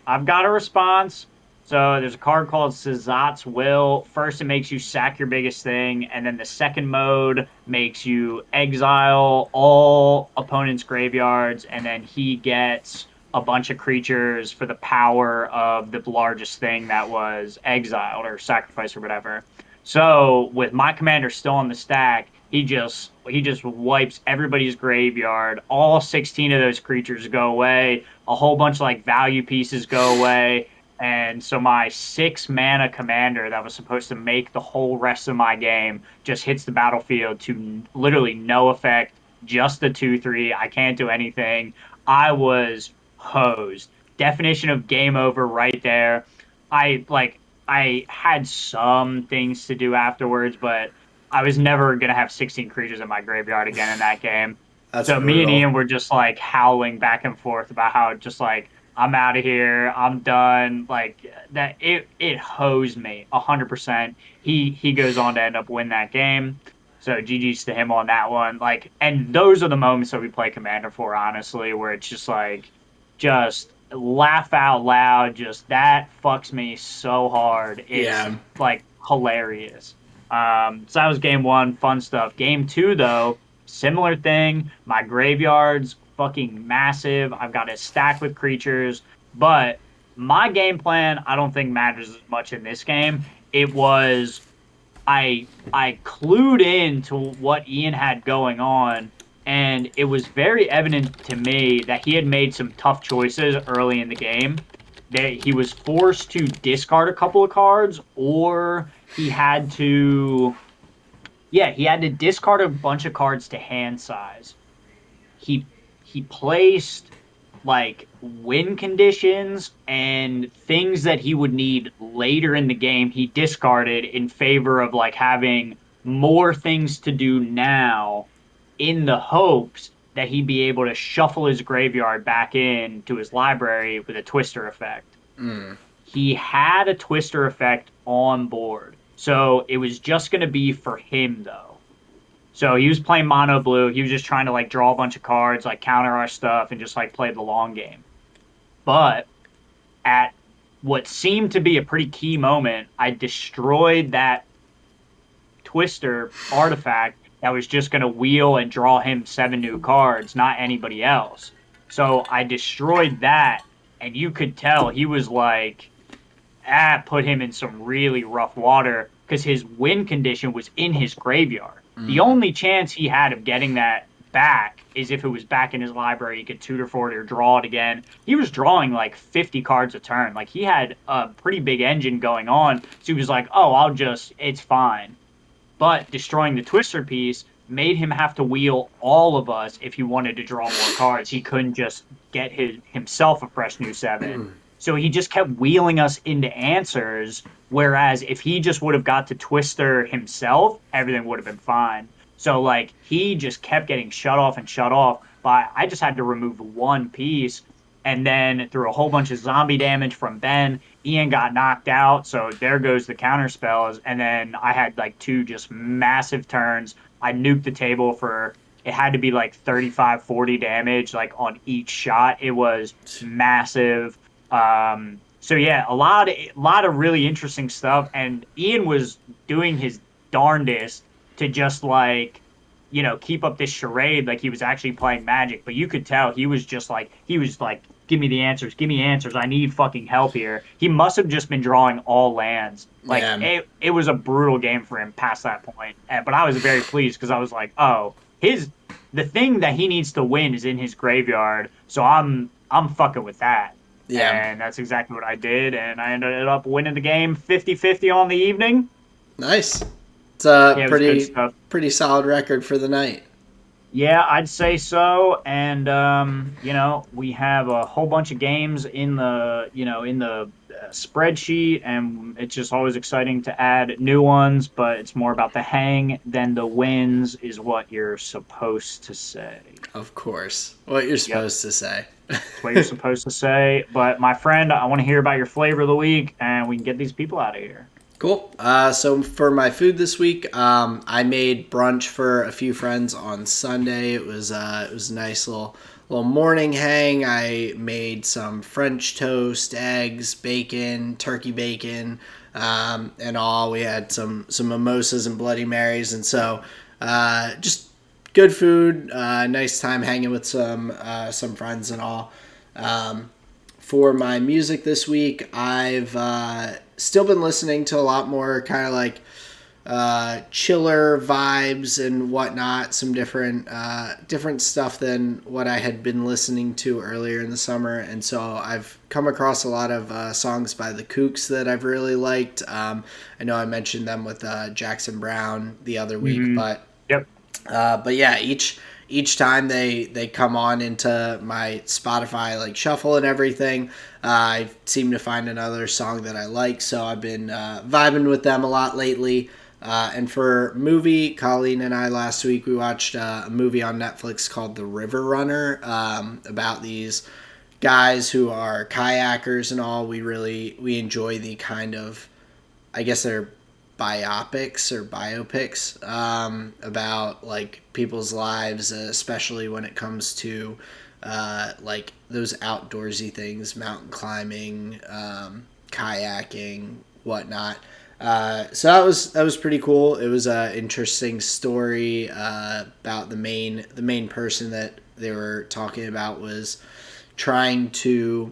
Speaker 3: I've got a response. So there's a card called Sazat's Will. First, it makes you sack your biggest thing, and then the second mode makes you exile all opponents' graveyards, and then he gets a bunch of creatures for the power of the largest thing that was exiled or sacrificed or whatever. So with my commander still on the stack, he just wipes everybody's graveyard. All 16 of those creatures go away. A whole bunch of like value pieces go away. And so my 6 mana commander that was supposed to make the whole rest of my game just hits the battlefield to literally no effect, just the 2/3. I can't do anything. I was hosed. Definition of game over right there. I had some things to do afterwards, but I was never gonna have 16 creatures in my graveyard again in that game.
Speaker 2: That's
Speaker 3: So me and
Speaker 2: brutal.
Speaker 3: Ian were just like howling back and forth about how just like I'm out of here, I'm done. Like that, it hosed me 100%. He goes on to end up win that game. So GG's to him on that one. Like, and those are the moments that we play Commander for, honestly, where it's just laugh out loud. Just that fucks me so hard. It's
Speaker 2: Yeah.
Speaker 3: like hilarious. So that was game one, fun stuff. Game two, though, similar thing. My graveyard's fucking massive. I've got a stack with creatures, but my game plan I don't think matters as much in this game. It was I clued in to what Ian had going on, and it was very evident to me that he had made some tough choices early in the game. That he was forced to discard a couple of cards, or he had to discard a bunch of cards to hand size. He he placed like win conditions and things that he would need later in the game, he discarded in favor of like having more things to do now in the hopes that he'd be able to shuffle his graveyard back into his library with a twister effect. He had a twister effect on board. So it was just going to be for him, though. So he was playing mono blue. He was just trying to like draw a bunch of cards, like counter our stuff, and just like play the long game. But at what seemed to be a pretty key moment, I destroyed that twister artifact that was just going to wheel and draw him 7 new cards, not anybody else. So I destroyed that, and you could tell he was like, put him in some really rough water because his win condition was in his graveyard. The only chance he had of getting that back is if it was back in his library. He could tutor for it or draw it again. He was drawing like 50 cards a turn. Like he had a pretty big engine going on. So he was like, oh, it's fine. But destroying the twister piece made him have to wheel all of us if he wanted to draw more cards. He couldn't just get himself a fresh new 7. So he just kept wheeling us into answers, whereas if he just would have got to twister himself, everything would have been fine. So like he just kept getting shut off and shut off. But I just had to remove one piece, and then through a whole bunch of zombie damage from Ben, Ian got knocked out. So there goes the counter spells, and then I had like 2 just massive turns. I nuked the table for it had to be like 35, 40 damage like on each shot. It was massive. So yeah, a lot of really interesting stuff, and Ian was doing his darndest to just like, keep up this charade like he was actually playing Magic, but you could tell he was like, give me the answers, give me answers, I need fucking help here. He must have just been drawing all lands. Like it was a brutal game for him past that point, but I was very pleased because I was like, oh, the thing that he needs to win is in his graveyard, so I'm fucking with that. Yeah. And that's exactly what I did, and I ended up winning the game 50-50 on the evening.
Speaker 2: Nice. It's a
Speaker 3: it
Speaker 2: pretty solid record for the night.
Speaker 3: Yeah, I'd say so. And we have a whole bunch of games in the spreadsheet, and it's just always exciting to add new ones, but it's more about the hang than the wins is what you're supposed to say.
Speaker 2: Of course. What you're supposed to say.
Speaker 3: That's what you're supposed to say. But my friend, I want to hear about your flavor of the week, and we can get these people out of here.
Speaker 2: Cool. So for my food this week, I made brunch for a few friends on Sunday. It was a nice little morning hang. I made some French toast, eggs, bacon, turkey bacon, and all. We had some mimosas and Bloody Marys, and so just good food. Nice time hanging with some friends and all. For my music this week, I've still been listening to a lot more kind of like chiller vibes and whatnot, some different stuff than what I had been listening to earlier in the summer. And so I've come across a lot of songs by the Kooks that I've really liked. I know I mentioned them with Jackson Brown the other week, but yeah, each time they come on into my Spotify like shuffle and everything, I seem to find another song that I like. So I've been vibing with them a lot lately. And for movie, Colleen and I last week we watched a movie on Netflix called The River Runner, about these guys who are kayakers and all. We enjoy the kind of, I guess they're biopics about like people's lives, especially when it comes to like those outdoorsy things, mountain climbing, kayaking, whatnot. So that was pretty cool. It was an interesting story about the main person that they were talking about was trying to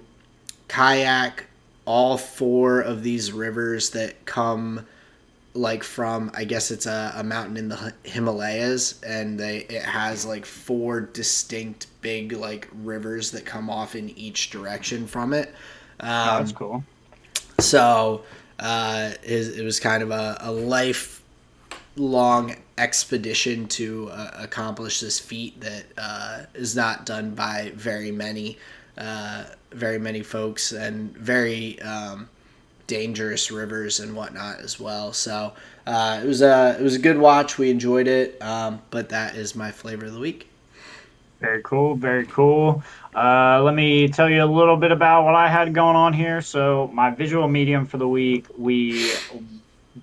Speaker 2: kayak all 4 of these rivers that come like from, I guess it's a mountain in the Himalayas, and it has like 4 distinct big like rivers that come off in each direction from it.
Speaker 3: That's cool.
Speaker 2: So it was kind of a lifelong expedition to accomplish this feat that is not done by very many folks, and very dangerous rivers and whatnot as well. So it was a good watch. We enjoyed it, but that is my flavor of the week.
Speaker 3: Very cool, very cool. Let me tell you a little bit about what I had going on here. So, my visual medium for the week, we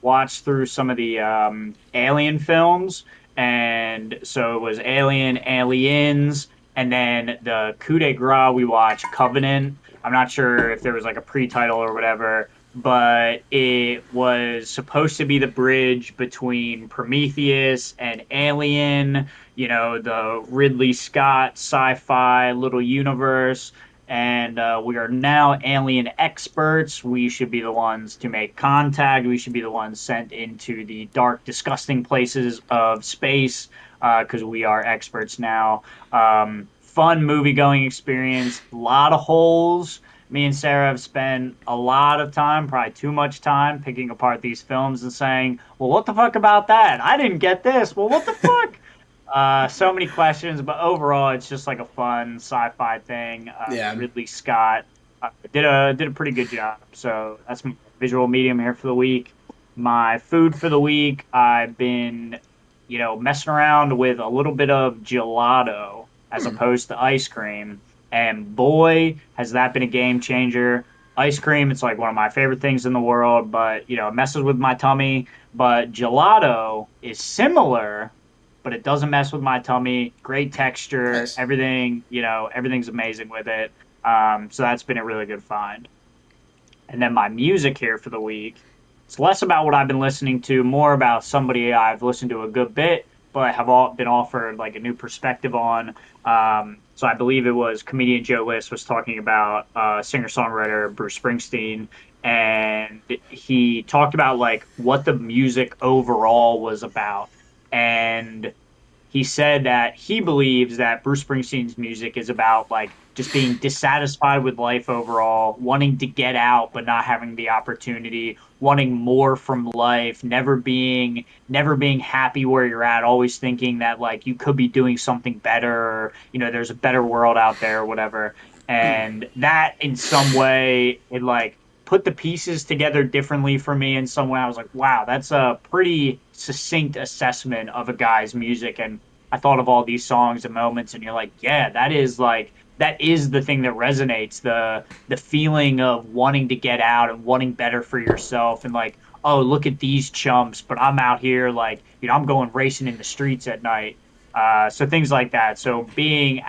Speaker 3: watched through some of the Alien films. And so it was Alien, Aliens, and then the coup de grace we watched, Covenant. I'm not sure if there was like a pre-title or whatever, but it was supposed to be the bridge between Prometheus and Alien, the Ridley Scott sci-fi little universe. And we are now alien experts. We should be the ones to make contact. We should be the ones sent into the dark, disgusting places of space because we are experts now. Fun movie going experience. A lot of holes. Me and Sarah have spent a lot of time, probably too much time, picking apart these films and saying, well, what the fuck about that? I didn't get this. Well, what the fuck? So many questions, but overall, it's just like a fun sci-fi thing.
Speaker 2: Yeah.
Speaker 3: Ridley Scott did a pretty good job. So that's my visual medium here for the week. My food for the week, I've been, messing around with a little bit of gelato as opposed to ice cream, and boy, has that been a game changer. Ice cream, it's like one of my favorite things in the world, but it messes with my tummy. But gelato is similar, but it doesn't mess with my tummy. Great texture,
Speaker 2: Nice.
Speaker 3: everything, everything's amazing with it. So that's been a really good find. And then my music here for the week, it's less about what I've been listening to, more about somebody I've listened to a good bit, but have all been offered like a new perspective on. So I believe it was comedian Joe List was talking about singer-songwriter Bruce Springsteen, and he talked about like what the music overall was about. And he said that he believes that Bruce Springsteen's music is about like just being dissatisfied with life overall, wanting to get out but not having the opportunity, wanting more from life, never being happy where you're at, always thinking that like you could be doing something better, or, there's a better world out there or whatever. And that in some way it like put the pieces together differently for me in some way. I was like, wow, that's a pretty succinct assessment of a guy's music. And I thought of all these songs and moments, and you're like, yeah, that is the thing that resonates, the feeling of wanting to get out and wanting better for yourself, and like, oh, look at these chumps, but I'm out here like, I'm going racing in the streets at night. So things like that. So being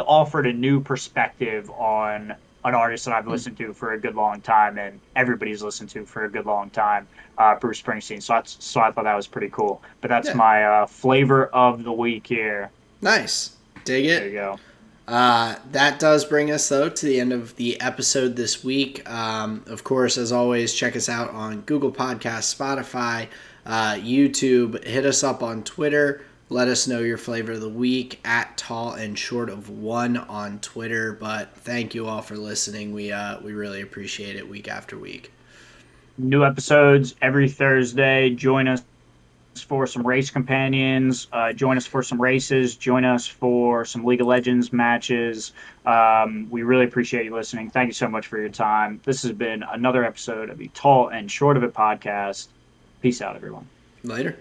Speaker 3: offered a new perspective on an artist that I've listened to for a good long time, and everybody's listened to for a good long time, Bruce Springsteen. So I thought that was pretty cool. But that's
Speaker 2: Yeah.
Speaker 3: my flavor of the week here.
Speaker 2: Nice. Dig
Speaker 3: There you
Speaker 2: it.
Speaker 3: go.
Speaker 2: That does bring us, though, to the end of the episode this week. Of course, as always, check us out on Google Podcasts, Spotify, YouTube. Hit us up on Twitter. Let us know your flavor of the week at Tall and Short of One on Twitter. But thank you all for listening. We really appreciate it week after week.
Speaker 3: New episodes every Thursday. Join us for some race companions. Join us for some races. Join us for some League of Legends matches. We really appreciate you listening. Thank you so much for your time. This has been another episode of the Tall and Short of It podcast. Peace out, everyone.
Speaker 2: Later.